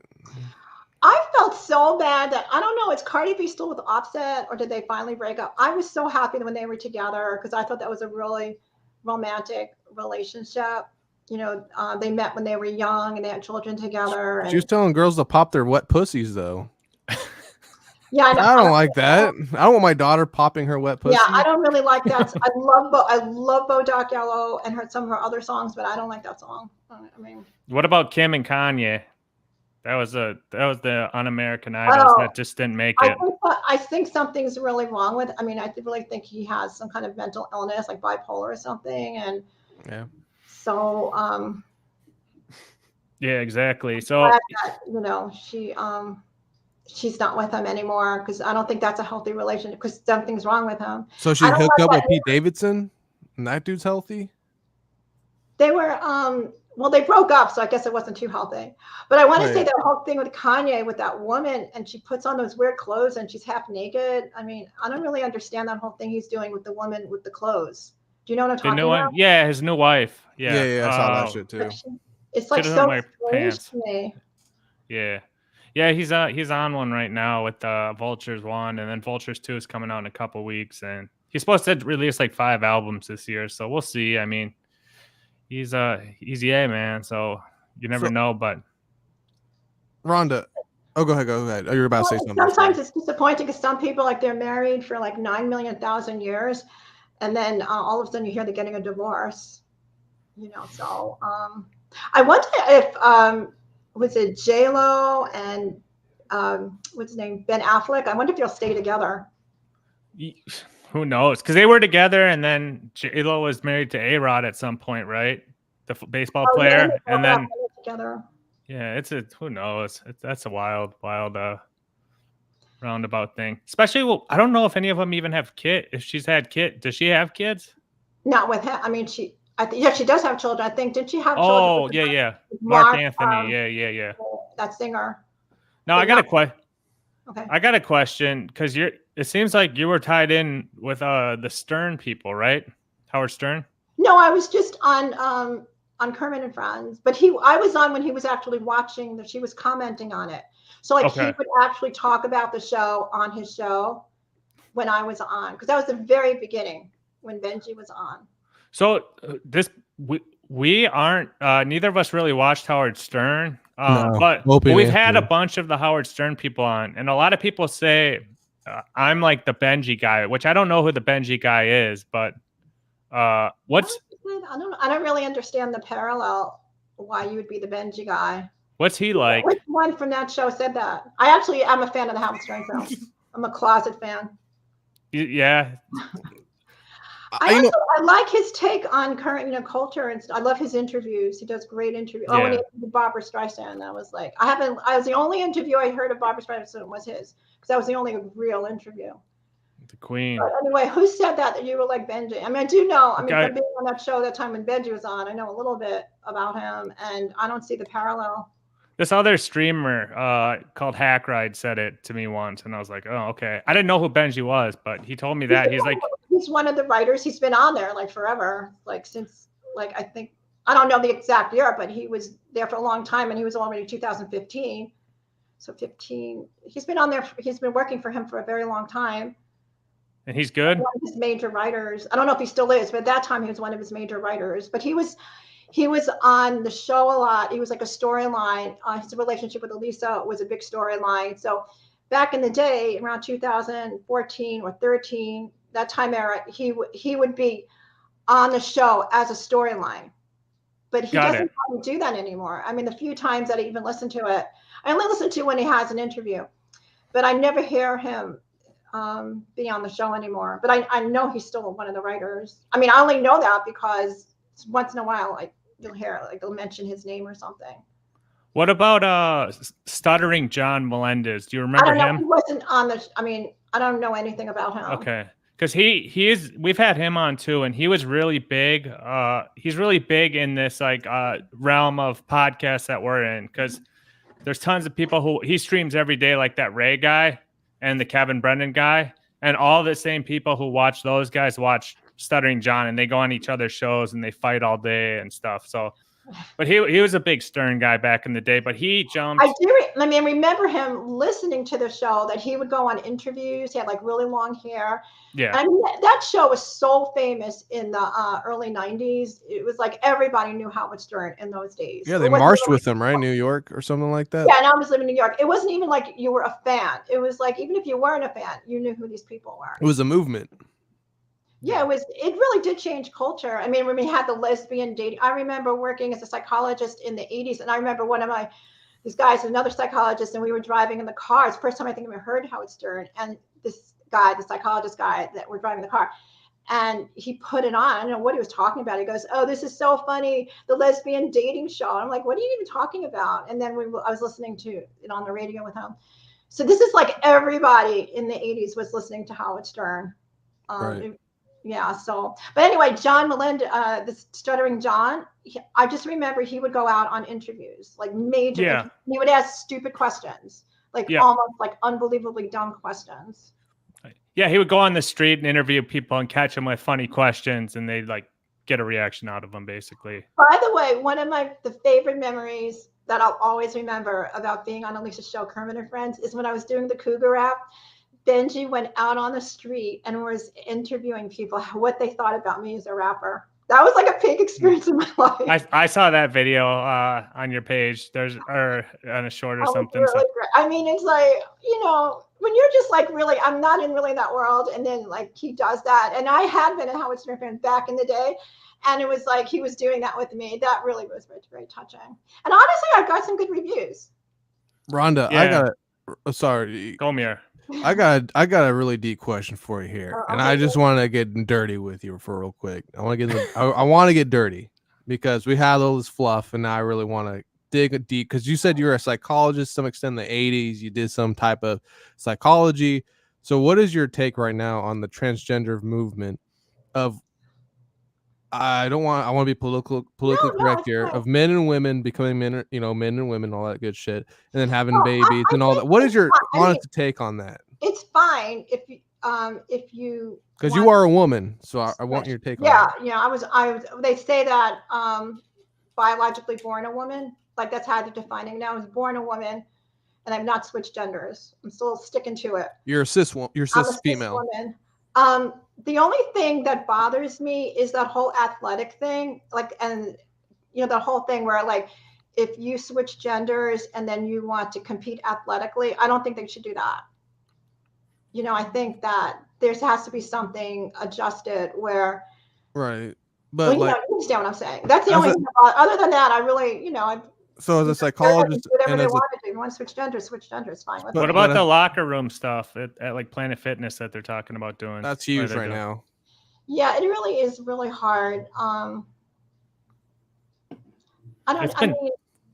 B: I felt so bad that I don't know. Is Cardi B still with Offset, or did they finally break up? I was so happy when they were together because I thought that was a really romantic relationship. They met when they were young and they had children together.
A: She was telling girls to pop their wet pussies, though.
B: Yeah, I know.
A: I don't like that. I don't want my daughter popping her wet pussy.
B: Yeah, I don't really like that. I love Bodak Yellow and some of her other songs, but I don't like that song. I mean,
C: what about Kim and Kanye? That was the Un-American Idols that just didn't make it.
B: I think something's really wrong with. I mean, I really think he has some kind of mental illness, like bipolar or something, and
A: yeah.
B: So,
C: yeah, exactly. So,
B: she's not with him anymore because I don't think that's a healthy relationship because something's wrong with him.
A: So she hooked up with Pete Davidson, and that dude's healthy.
B: They were, well, they broke up, so I guess it wasn't too healthy. But I want to say that whole thing with Kanye with that woman, and she puts on those weird clothes and she's half naked. I mean, I don't really understand that whole thing he's doing with the woman with the clothes. Do you know what I'm talking about?
C: Yeah, his new wife.
A: Yeah, I saw that shit too.
B: It's like so strange to me.
C: Yeah, he's on one right now with Vultures 1, and then Vultures 2 is coming out in a couple weeks, and he's supposed to release like 5 albums this year, so we'll see. I mean, he's man, so you never know. But
A: Rhonda, go ahead. Oh, you're about to say something.
B: Sometimes it's disappointing because some people they're married for like 9 million thousand years, and then all of a sudden you hear they're getting a divorce. So I wonder if was it J-Lo and what's his name, Ben Affleck? I wonder if they'll stay together.
C: Who knows? Because they were together, and then J-Lo was married to A-Rod at some point, right? The baseball player, and then
B: together.
C: Yeah, who knows? That's a wild roundabout thing. Especially, I don't know if any of them even have kids. If she's had kids, does she have kids?
B: Not with him. I mean, she does have children. I think. Did she have children?
C: Oh, yeah. Mark Anthony. Yeah.
B: That singer.
C: No, I got a question.
B: Okay.
C: I got a question because It seems like you were tied in with the Stern people, right? Howard Stern.
B: No, I was just on Kermit and Friends, but I was on when he was actually watching she was commenting on it. So like he would actually talk about the show on his show when I was on, because that was the very beginning when Benji was on.
C: So we aren't neither of us really watched Howard Stern, but we've had a bunch of the Howard Stern people on, and a lot of people say I'm like the Benji guy, which I don't know who the Benji guy is, but what's
B: I don't really understand the parallel why you would be the Benji guy.
C: What's he like?
B: Which one from that show said that? I actually am a fan of the Howard Stern films. I'm a closet fan.
C: Yeah.
B: I like his take on current culture, and I love his interviews. He does great interviews. Oh, when he did Barbara Streisand, I was like, I was the only interview I heard of Barbara Streisand was his, because that was the only real interview.
C: The Queen.
B: But anyway, who said that you were like Benji? I mean, I do know. I mean, from being on that show that time when Benji was on, I know a little bit about him, and I don't see the parallel.
C: This other streamer called Hack Ride said it to me once, and I was like, "Oh, okay." I didn't know who Benji was, but he told me that he's
B: one of the writers. He's been on there like forever, like since I think I don't know the exact year, but he was there for a long time, and he was already 2015. So 15. He's been on there. He's been working for him for a very long time.
C: And he's good.
B: One of his major writers. I don't know if he still is, but at that time he was one of his major writers. But he was on the show a lot. He was like a storyline. His relationship with Elisa was a big storyline. So back in the day, around 2014 or 13, that time era, he would be on the show as a storyline. But he doesn't probably do that anymore. I mean, the few times that I even listen to it, I only listen to when he has an interview. But I never hear him be on the show anymore. But I know he's still one of the writers. I mean, I only know that because once in a while, like you'll hear, like they'll mention his name or something.
C: What about Stuttering John Melendez? Do you remember him?
B: He wasn't on the. I mean, I don't know anything about him.
C: Okay, because he is. We've had him on too, and he was really big. He's really big in this realm of podcasts that we're in, because there's tons of people who he streams every day, like that Ray guy and the Kevin Brennan guy, and all the same people who watch those guys watch Stuttering John, and they go on each other's shows and they fight all day and stuff. So, but he was a big Stern guy back in the day, but he jumped.
B: I mean, remember him listening to the show that he would go on interviews. He had like really long hair.
C: Yeah.
B: I mean, that show was so famous in the early 90s. It was like everybody knew Howard Stern in those days.
A: Yeah, they marched with him, right? New York or something like that.
B: Yeah, and I was living in New York. It wasn't even like you were a fan. It was like, even if you weren't a fan, you knew who these people were.
A: It was a movement.
B: Yeah, it really did change culture. I mean, when we had the lesbian dating, I remember working as a psychologist in the 80s, and I remember one of these guys, another psychologist, and we were driving in the car. It's the first time I think I heard Howard Stern, and this guy, the psychologist guy that we're driving the car, and he put it on. I don't know what he was talking about. He goes, "Oh, this is so funny, the lesbian dating show." I'm like, "What are you even talking about?" And then I was listening to it on the radio with him. So this is like everybody in the 80s was listening to Howard Stern.
A: Right.
B: Yeah. So, but anyway, John Melendez, this Stuttering John, I just remember he would go out on interviews, like major.
C: Yeah.
B: He would ask stupid questions, like almost like unbelievably dumb questions.
C: Yeah, he would go on the street and interview people and catch them with funny questions, and they'd like get a reaction out of them, basically.
B: By the way, one of the favorite memories that I'll always remember about being on Alicia's show, Kermit and Friends, is when I was doing the Cougar rap. Benji went out on the street and was interviewing people what they thought about me as a rapper. That was like a big experience in my life.
C: I saw that video on your page. Or on a short or something.
B: Really great. I mean, it's like, when you're just like, really, I'm not in really that world, and then like he does that. And I had been a Howard Stern fan back in the day, and it was like he was doing that with me. That really was very, very touching. And honestly, I got some good reviews.
A: Rhonda,
C: Yeah.
A: sorry.
C: Go Mir.
A: I got a really deep question for you here, and I just want to get dirty with you for real quick. I want to get I want to get dirty because we had all this fluff, and now I really want to dig deep because you said you were a psychologist to some extent in the 80s. You did some type of psychology. So, what is your take right now on the transgender movement of? I want to be politically correct here, of men and women becoming men, men and women, all that good shit, and then having babies and all that. What is your honest take on that?
B: it's fine if you
A: Because you are a woman, so I want your take on that.
B: Yeah, I was. They say that biologically born a woman, like that's how they're defining now. I was born a woman, and I've not switched genders. I'm still sticking to it.
A: You're a cis woman. You're
B: I'm a
A: cis female.
B: woman. The only thing that bothers me is that whole athletic thing, like, and the whole thing where like, if you switch genders and then you want to compete athletically, I don't think they should do that. I think that there has to be something adjusted where.
A: Right. But
B: you understand what I'm saying. That's the only thing other than that, I really,
A: So as a psychologist,
B: whatever
A: and
B: they
A: as
B: want to do. You want to switch genders, fine.
C: What about the locker room stuff at like Planet Fitness that they're talking about doing?
A: That's huge right now.
B: Yeah, it really is really hard.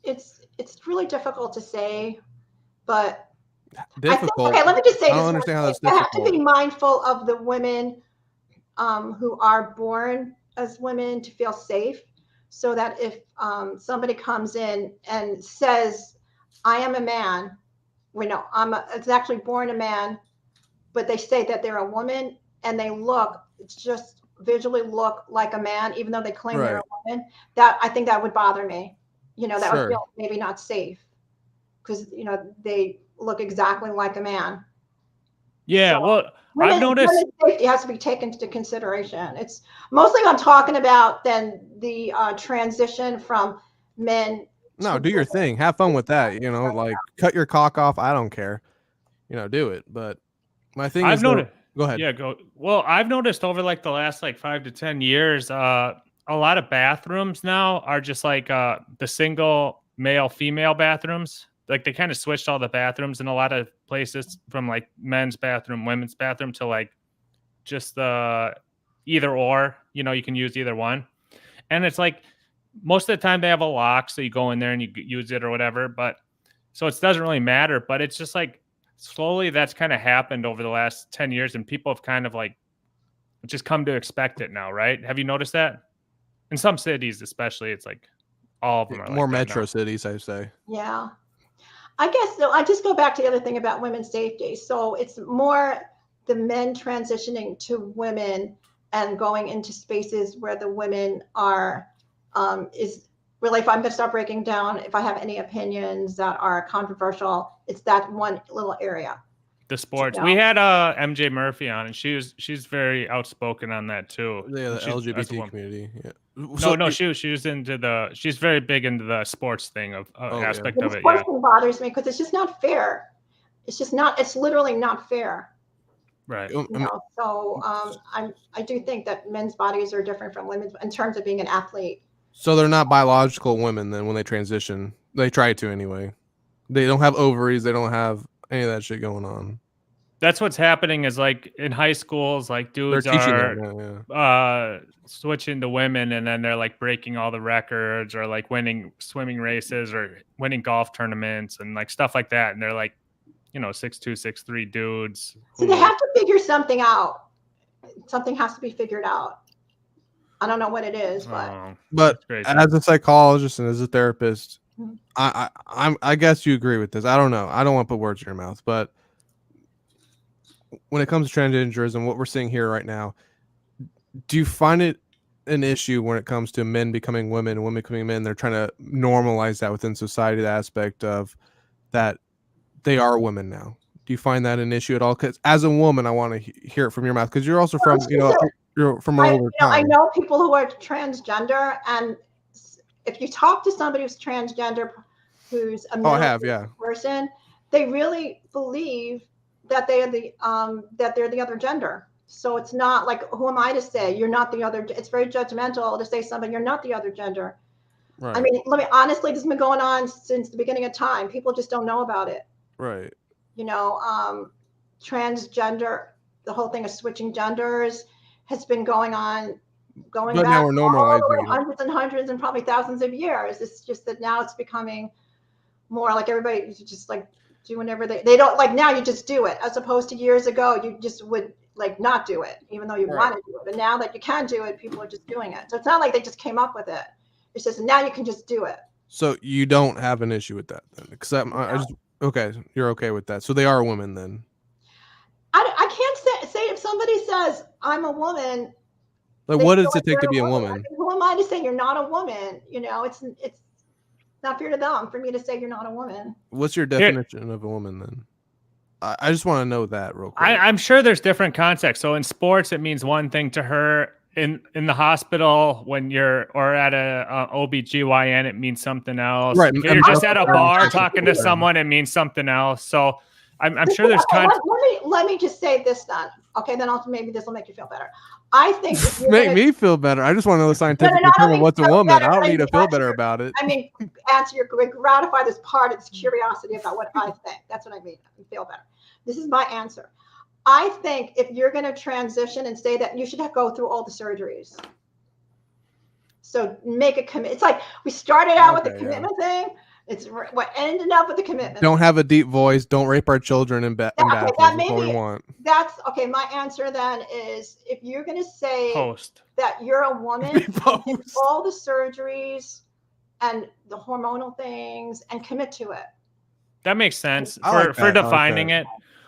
B: It's really difficult to say, but
A: difficult.
B: Okay, let me just say
A: I don't understand how that's difficult.
B: I have to be mindful of the women who are born as women to feel safe, so that if somebody comes in and says, I am a man, it's actually born a man, but they say that they're a woman and they just visually look like a man, even though they claim they're a woman, that I think that would bother me. That would feel maybe not safe because, they look exactly like a man.
C: Yeah, so, well, I've noticed
B: safety has to be taken into consideration. It's mostly I'm talking about then the transition from men.
A: No, do your thing. Have fun with that. Like cut your cock off. I don't care. Do it. But my thing is, go ahead.
C: Yeah, go. Well, I've noticed over like the last 5 to 10 years, a lot of bathrooms now are just like the single male female bathrooms. Like they kind of switched all the bathrooms in a lot of places from like men's bathroom, women's bathroom to like just the either or, you can use either one. And it's like most of the time they have a lock. So you go in there and you use it or whatever. But so it doesn't really matter. But it's just like slowly that's kind of happened over the last 10 years. And people have kind of like just come to expect it now. Right. Have you noticed that? In some cities, especially, it's like all of them are
A: more
C: like
A: metro cities, I say.
B: Yeah. I guess so. I just go back to the other thing about women's safety. So it's more the men transitioning to women and going into spaces where the women are, is really, if I'm going to start breaking down, if I have any opinions that are controversial, it's that one little area.
C: The sports. We had MJ Murphy on, and she's very outspoken on that too.
A: Yeah, the LGBT community. Yeah.
C: No, she was into she's very big into the sports thing aspect of it.
B: Yeah, sports bothers me because it's just not fair. It's literally not fair.
C: Right.
B: So I do think that men's bodies are different from women's in terms of being an athlete.
A: So they're not biological women then when they transition. They try to anyway. They don't have ovaries. They don't have any of that shit going on.
C: That's what's happening is like in high schools, like dudes are switching to women and then they're like breaking all the records or like winning swimming races or winning golf tournaments and like stuff like that. And they're like, 6'2", 6'3" dudes.
B: So they have to figure something out. Something has to be figured out. I don't know what it is,
A: but as a psychologist and as a therapist, I guess you agree with this. I don't know. I don't want to put words in your mouth, but when it comes to transgenderism, what we're seeing here right now, do you find it an issue when it comes to men becoming women and women becoming men? They're trying to normalize that within society, the aspect of that they are women now. Do you find that an issue at all? Because as a woman, I want to hear it from your mouth because you're also from, you're from an older time.
B: I know people who are transgender, and if you talk to somebody who's transgender, who's a person, they really believe that they are that they're the other gender. So it's not like, who am I to say you're not the other? It's very judgmental to say something, you're not the other gender. Right. I mean, honestly, this has been going on since the beginning of time. People just don't know about it.
A: Right.
B: Transgender, the whole thing of switching genders has been going on, back
A: now we're normalizing
B: hundreds and hundreds and probably thousands of years. It's just that now it's becoming more like everybody just like do whenever they don't like. Now you just do it, as opposed to years ago you just would like not do it even though you want to do it. But now that you can do it, people are just doing it. So it's not like they just came up with it. It's just now you can just do it.
A: So you don't have an issue with that then? Because okay, you're okay with that. So they are women then.
B: somebody says I'm a woman,
A: Like,
B: they
A: what
B: feel
A: does
B: like
A: it take to
B: they're
A: be a
B: I
A: woman?
B: mean, who am I to say you're not a woman? You know, it's not fair to them for me to say you're not a woman.
A: What's your definition of a woman then? I just want to know that real quick.
C: I'm sure there's different contexts. So in sports, it means one thing to her. In the hospital, when you're or at a OBGYN, it means something else.
A: Right.
C: If you're just at a bar talking to someone, it means something else. So I'm sure there's
B: Let me just say this then. Okay, then maybe this will make you feel better. I think if you're
A: Make me feel better. I just want to know the scientific term of what's a woman. I don't need to feel better about it.
B: I mean, gratify this part of this curiosity about what I think. That's what I mean. Feel better. This is my answer. I think if you're going to transition and say that, you should go through all the surgeries. So make a commitment. It's like we started out with the commitment thing. It's what ended up with the commitment.
A: Don't have a deep voice. Don't rape our children in bathrooms. That's what we want.
B: That's okay. My answer then is if you're going to say that you're a woman, do all the surgeries and the hormonal things and commit to it.
C: That makes sense
A: for
C: defining it.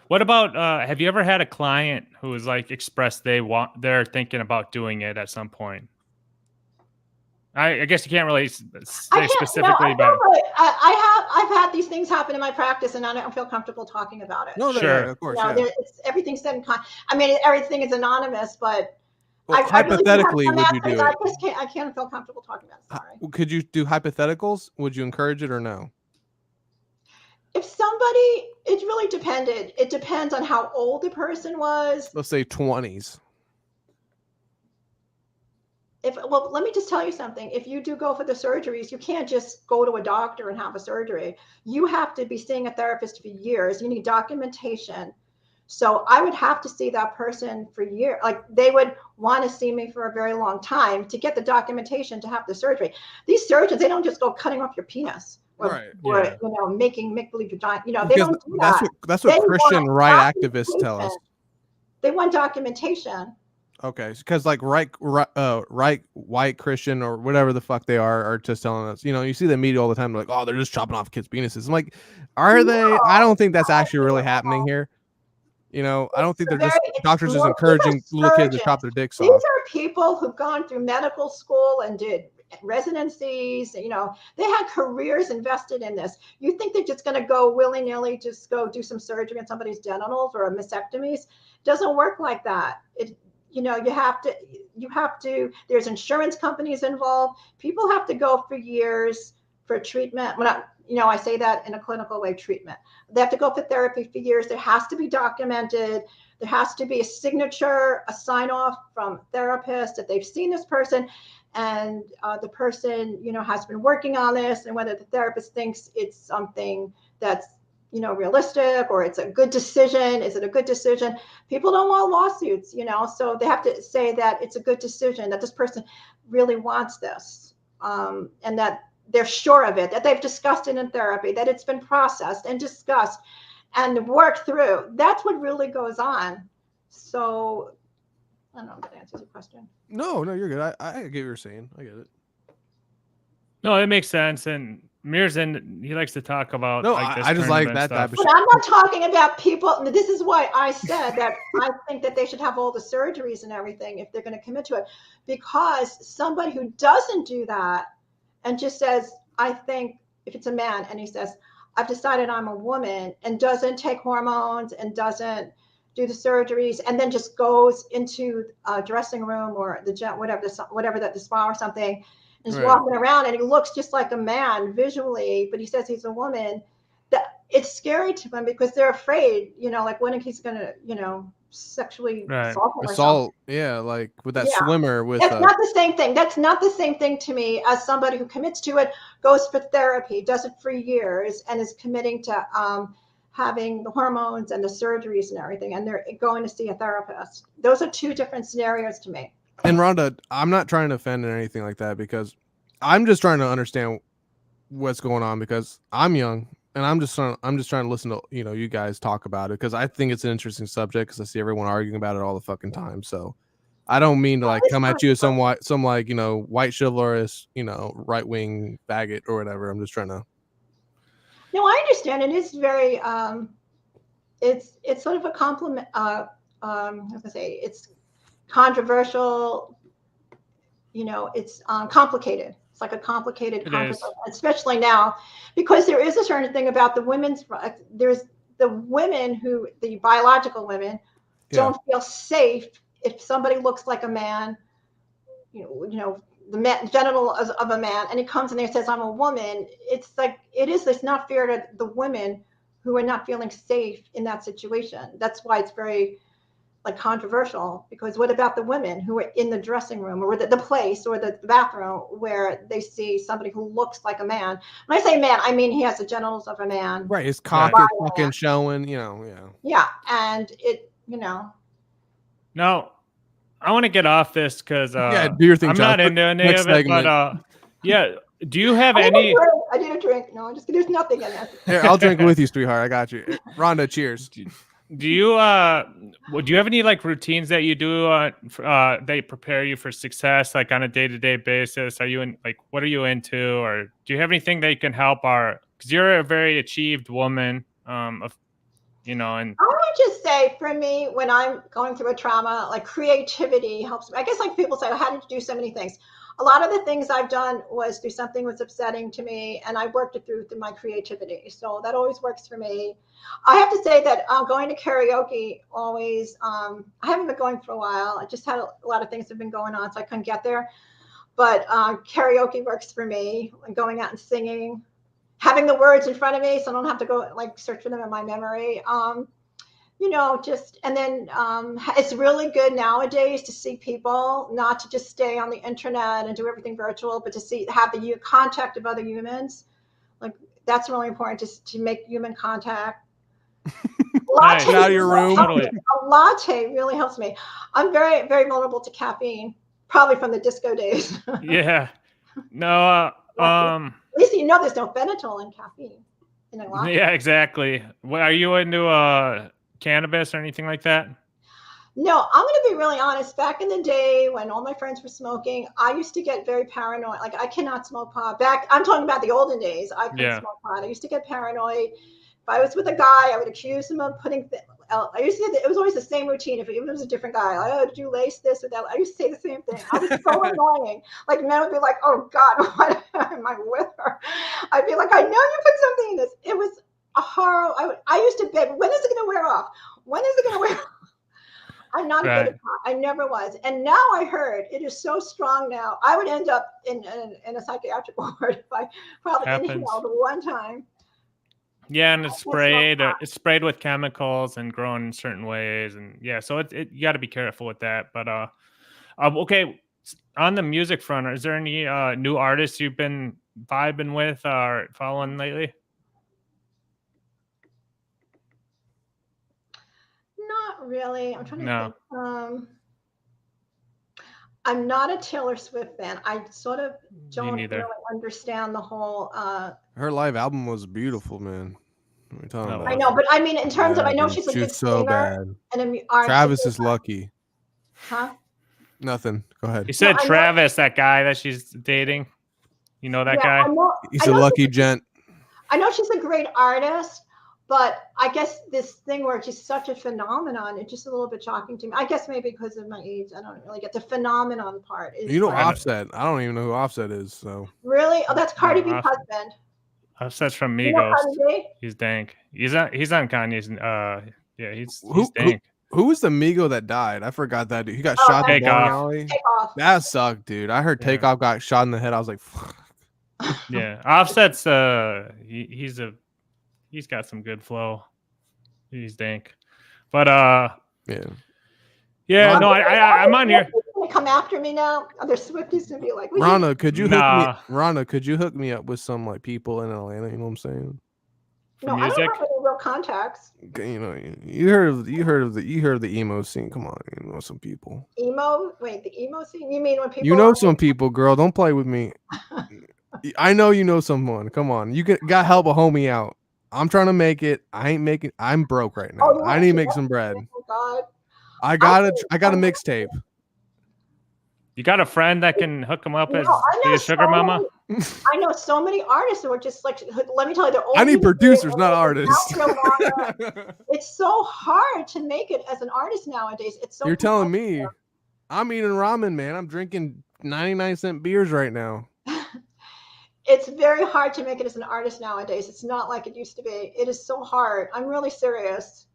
C: What about have you ever had a client who was like expressed they're thinking about doing it at some point? I guess you can't really say specifically about it.
B: I've had these things happen in my practice, and I don't feel comfortable talking about it.
A: No, sure, of course.
B: Everything's said in I mean, everything is anonymous, but
A: hypothetically, would you do it?
B: I can't feel comfortable talking about it. Sorry.
A: Could you do hypotheticals? Would you encourage it or no?
B: If somebody, it really depended. It depends on how old the person was.
A: Let's say 20s.
B: Well, let me just tell you something. If you do go for the surgeries, you can't just go to a doctor and have a surgery. You have to be seeing a therapist for years. You need documentation. So I would have to see that person for years. Like they would want to see me for a very long time to get the documentation to have the surgery. These surgeons, they don't just go cutting off your penis or making make-believe vagina. You know, they don't do that.
A: That's what Christian right activists tell us.
B: They want documentation.
A: Okay, because like right white Christian or whatever the fuck they are just telling us, you know, you see the media all the time, like, oh, they're just chopping off kids' penises. I'm like, are they? I don't think that's actually really happening here. You know, I don't think they're just doctors just encouraging little kids to chop their dicks off.
B: These are people who've gone through medical school and did residencies. You know, they had careers invested in this. You think they're just going to go willy-nilly, just go do some surgery on somebody's genitals or a mastectomies? It doesn't work like that. You know, you have to, there's insurance companies involved. People have to go for years for treatment. I say that in a clinical way, treatment. They have to go for therapy for years. There has to be documented. There has to be a signature, a sign off from therapists that they've seen this person and the person, you know, has been working on this, and whether the therapist thinks it's something that's, you know, realistic or it's a good decision. Is it a good decision? People don't want lawsuits, you know, so they have to say that it's a good decision, that this person really wants this, and that they're sure of it, that they've discussed it in therapy, that it's been processed and discussed and worked through. That's what really goes on. So I don't know if that answers your question.
A: No, you're good. I get what you're saying. I get it.
C: No, it makes sense. And Mir's he likes to talk about.
A: No, I just like that type of shit.
B: But I'm not talking about people. This is why I said that I think that they should have all the surgeries and everything if they're going to commit to it, because somebody who doesn't do that and just says, I think, if it's a man and he says, I've decided I'm a woman, and doesn't take hormones and doesn't do the surgeries, and then just goes into a dressing room or the spa or something, and is walking around and he looks just like a man visually, but he says he's a woman, that it's scary to them because they're afraid, you know, like when he's going to, you know, sexually
A: assault. Yeah, like with that swimmer with
B: that's not the same thing. That's not the same thing to me as somebody who commits to it, goes for therapy, does it for years, and is committing to having the hormones and the surgeries and everything, and they're going to see a therapist. Those are two different scenarios to me.
A: And Rhonda, I'm not trying to offend or anything like that, because I'm just trying to understand what's going on, because I'm young and I'm just trying to listen to, you know, you guys talk about it, because I think it's an interesting subject, because I see everyone arguing about it all the fucking time. So I don't mean to like come at you as some like, you know, white chivalrous, you know, right wing faggot or whatever. I'm just trying to.
B: No, I understand. It is very it's sort of a compliment, I was gonna say it's controversial. You know, it's complicated. It's like a complicated controversy, especially now, because there is a certain thing about the women's. There's the women who, the biological women, don't feel safe if somebody looks like a man. You know, the genital of a man, and he comes in there and says, "I'm a woman." It's like it's not fair to the women who are not feeling safe in that situation. That's why it's very like controversial, because what about the women who are in the dressing room or the place or the bathroom where they see somebody who looks like a man? When I say man, I mean he has the genitals of a man.
A: Right, his cock is fucking showing, you know,
B: Yeah, and it, you know.
C: No, I want to get off this because
A: do your thing,
C: I'm
A: Chow.
C: not into any
A: Next
C: of it,
A: segment.
C: but yeah. Do you have
B: I
C: any?
B: need a drink. No, I'm just kidding. There's nothing in there.
A: Here, I'll drink with you, sweetheart. I got you. Rhonda, cheers.
C: Do you have any like routines that you do that prepare you for success, like on a day-to-day basis? Are you in like what are you into, or do you have anything that you can help because you're a very achieved woman, and
B: I want to just say, for me, when I'm going through a trauma, like creativity helps me. I guess like people say, how did you do so many things? A lot of the things I've done was do something was upsetting to me, and I worked it through my creativity. So that always works for me. I have to say that going to karaoke always, I haven't been going for a while. I just had a lot of things have been going on, so I couldn't get there. But karaoke works for me, and going out and singing, having the words in front of me so I don't have to go like search for them in my memory. You know, just, and then it's really good nowadays to see people, not to just stay on the internet and do everything virtual, but to have the contact of other humans. Like that's really important, just to make human contact.
A: Nice. Get out of your room.
B: A latte really helps me. I'm very, very vulnerable to caffeine, probably from the disco days.
C: yeah, no,
B: At least you know there's no phenol in caffeine in a latte.
C: Yeah, exactly. What are you into? Cannabis or anything like that?
B: No, I'm going to be really honest. Back in the day when all my friends were smoking, I used to get very paranoid. Like I cannot smoke pot. I'm talking about the olden days. I couldn't smoke pot. I used to get paranoid. If I was with a guy, I would accuse him of putting. I used to. It was always the same routine. If it was a different guy, like, oh, did you lace this or that? I used to say the same thing. I was so annoying. Like men would be like, "Oh God, what am I with her?" I'd be like, "I know you put something in this." It was a horror. I used to beg, when is it going to wear off? When is it going to wear off? I'm not afraid of pot. I never was. And now I heard it is so strong now. I would end up in a psychiatric ward if I probably inhaled one time.
C: Yeah, and it's sprayed with chemicals and grown in certain ways. And yeah, so you got to be careful with that. But okay, on the music front, is there any new artists you've been vibing with or following lately?
B: Not really. I'm trying to think. I'm not a Taylor Swift fan. I sort of don't really understand the whole.
A: Her live album was beautiful, man. What are you talking about?
B: I know, but I mean, in terms of, I know she's a good
A: so
B: singer.
A: bad.
B: And
A: Travis is lucky.
B: Huh?
A: Nothing. Go ahead.
C: You said Travis, that guy that she's dating. You know that guy?
A: He's a lucky gent.
B: I know she's a great artist, but I guess this thing where she's such a phenomenon, it's just a little bit shocking to me. I guess maybe because of my age, I don't really get the phenomenon part.
A: You know Offset. I don't even know who Offset is. So
B: really? Oh, that's Cardi B's husband.
C: Offset's from Migos.
B: You know Cardi B?
C: He's dank. He's on Kanye's. Yeah, he's dank.
A: Who was the Migo that died? I forgot that dude. He got shot in the bowling alley.
B: Takeoff.
A: That sucked, dude. I heard Takeoff got shot in the head. I was like, fuck.
C: Yeah, Offset's he's got some good flow. He's dank, but yeah. No, I'm on here.
B: Gonna come after me now. Other Swifties gonna be like,
A: Rhonda, could you hook me up with some like people in Atlanta? You know what I'm saying?
B: No, I don't have any real contacts.
A: You know, you heard of the emo scene. Come on, you know some people.
B: Emo? Wait, the emo scene? You mean when people?
A: You know some people, girl. Don't play with me. I know you know someone. Come on, you got help a homie out. I'm trying to make it. I'm broke right now. I need to make some bread.
B: Oh God.
A: I got a mixtape.
C: You got a friend that can hook him up as
B: I
C: be
B: know
C: a sugar mama?
B: I know so many artists who are just like, let me tell you, they're
A: I need
B: only
A: producers, not artists.
B: It's so hard to make it as an artist nowadays. It's so
A: You're telling me. I'm eating ramen, man. I'm drinking 99-cent beers right now.
B: It's very hard to make it as an artist nowadays. It's not like it used to be. It is so hard. I'm really serious.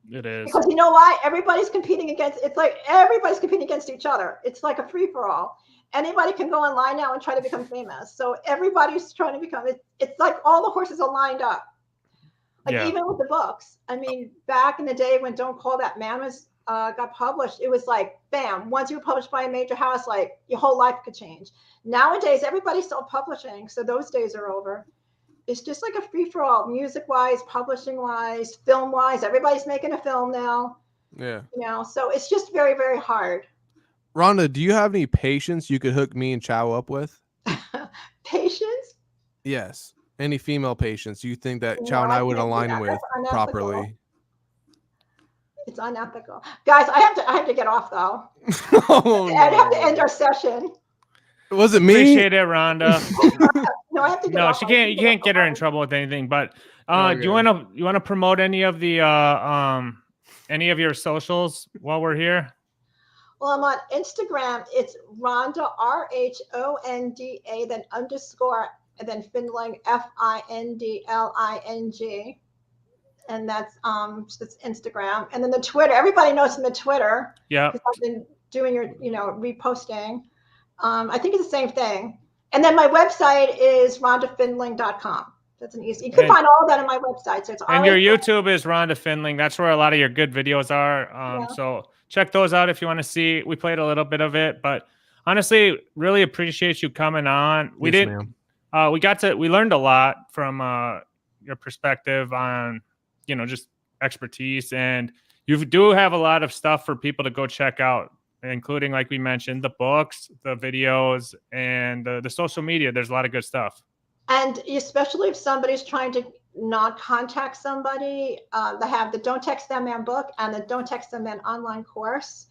C: It is.
B: Because you know why? Everybody's competing against, it's like everybody's competing against each other. It's like a free for all. Anybody can go online now and try to become famous. So everybody's trying to become, it's like all the horses are lined up. Like even with the books. I mean, back in the day when Don't Call That Man was got published, it was like, bam, once you were published by a major house, like your whole life could change. Nowadays, everybody's still publishing. So those days are over. It's just like a free-for-all, music-wise, publishing-wise, film-wise. Everybody's making a film now.
A: Yeah.
B: You know, so it's just very, very hard.
A: Rhonda, do you have any patients you could hook me and Chow up with?
B: Patients?
A: Yes. Any female patients you think that Chow and I would align with properly?
B: It's unethical. Guys, I have to get off though.
A: Oh,
B: I have to end our session.
A: Was it me?
C: Appreciate it, Rhonda.
B: No, I have to get
C: No,
B: off.
C: she can't. You can't get her in trouble with anything. But do you want to promote any of the any of your socials while we're here?
B: Well, I'm on Instagram. It's Rhonda, RHONDA, then underscore, and then Findling, FINDLING. And that's Instagram. And then the Twitter. Everybody knows the Twitter.
C: Yeah.
B: Because I've been doing your, reposting. I think it's the same thing. And then my website is rhondafindling.com. That's an easy. You can find all of that on my website. So it's
C: and your YouTube is Rhonda Findling. That's where a lot of your good videos are. So check those out if you want to see. We played a little bit of it, but honestly, really appreciate you coming on. We didn't. We learned a lot from your perspective on, just expertise, and you do have a lot of stuff for people to go check out, including, like we mentioned, the books, the videos, and the social media. There's a lot of good stuff.
B: And especially if somebody's trying to not contact somebody, they have the Don't Text That Man book and the Don't Text That Man online course.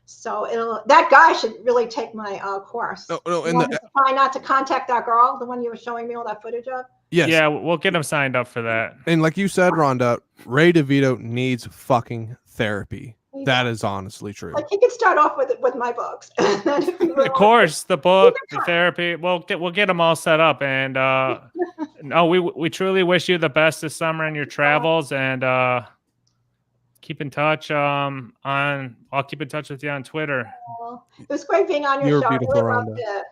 B: So that guy should really take my course. Try not to contact that girl, the one you were showing me all that footage of.
A: Yes.
C: Yeah, we'll get him signed up for that.
A: And like you said, Rhonda, Ray DeVito needs fucking therapy. That is honestly true.
B: Like he could start off with my books.
C: Of course, the book, the therapy. We'll get them all set up. And no, we truly wish you the best this summer in your travels. And keep in touch. I'll keep in touch with you on Twitter.
B: It was great being on your
A: You're
B: show.
A: beautiful,
B: I really loved
A: Rhonda.
B: it.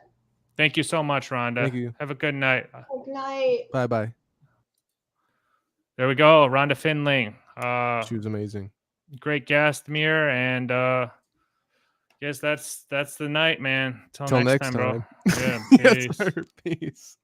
C: Thank you so much, Rhonda.
A: Thank you.
C: Have a good night.
B: Good night.
A: Bye bye.
C: There we go, Rhonda Findling.
A: She was amazing.
C: Great guest, Mir, and guess that's the night, man. Till
A: Till
C: next
A: next
C: time, bro.
A: time.
C: Yeah,
A: Yes,
C: peace.
A: sir. Peace.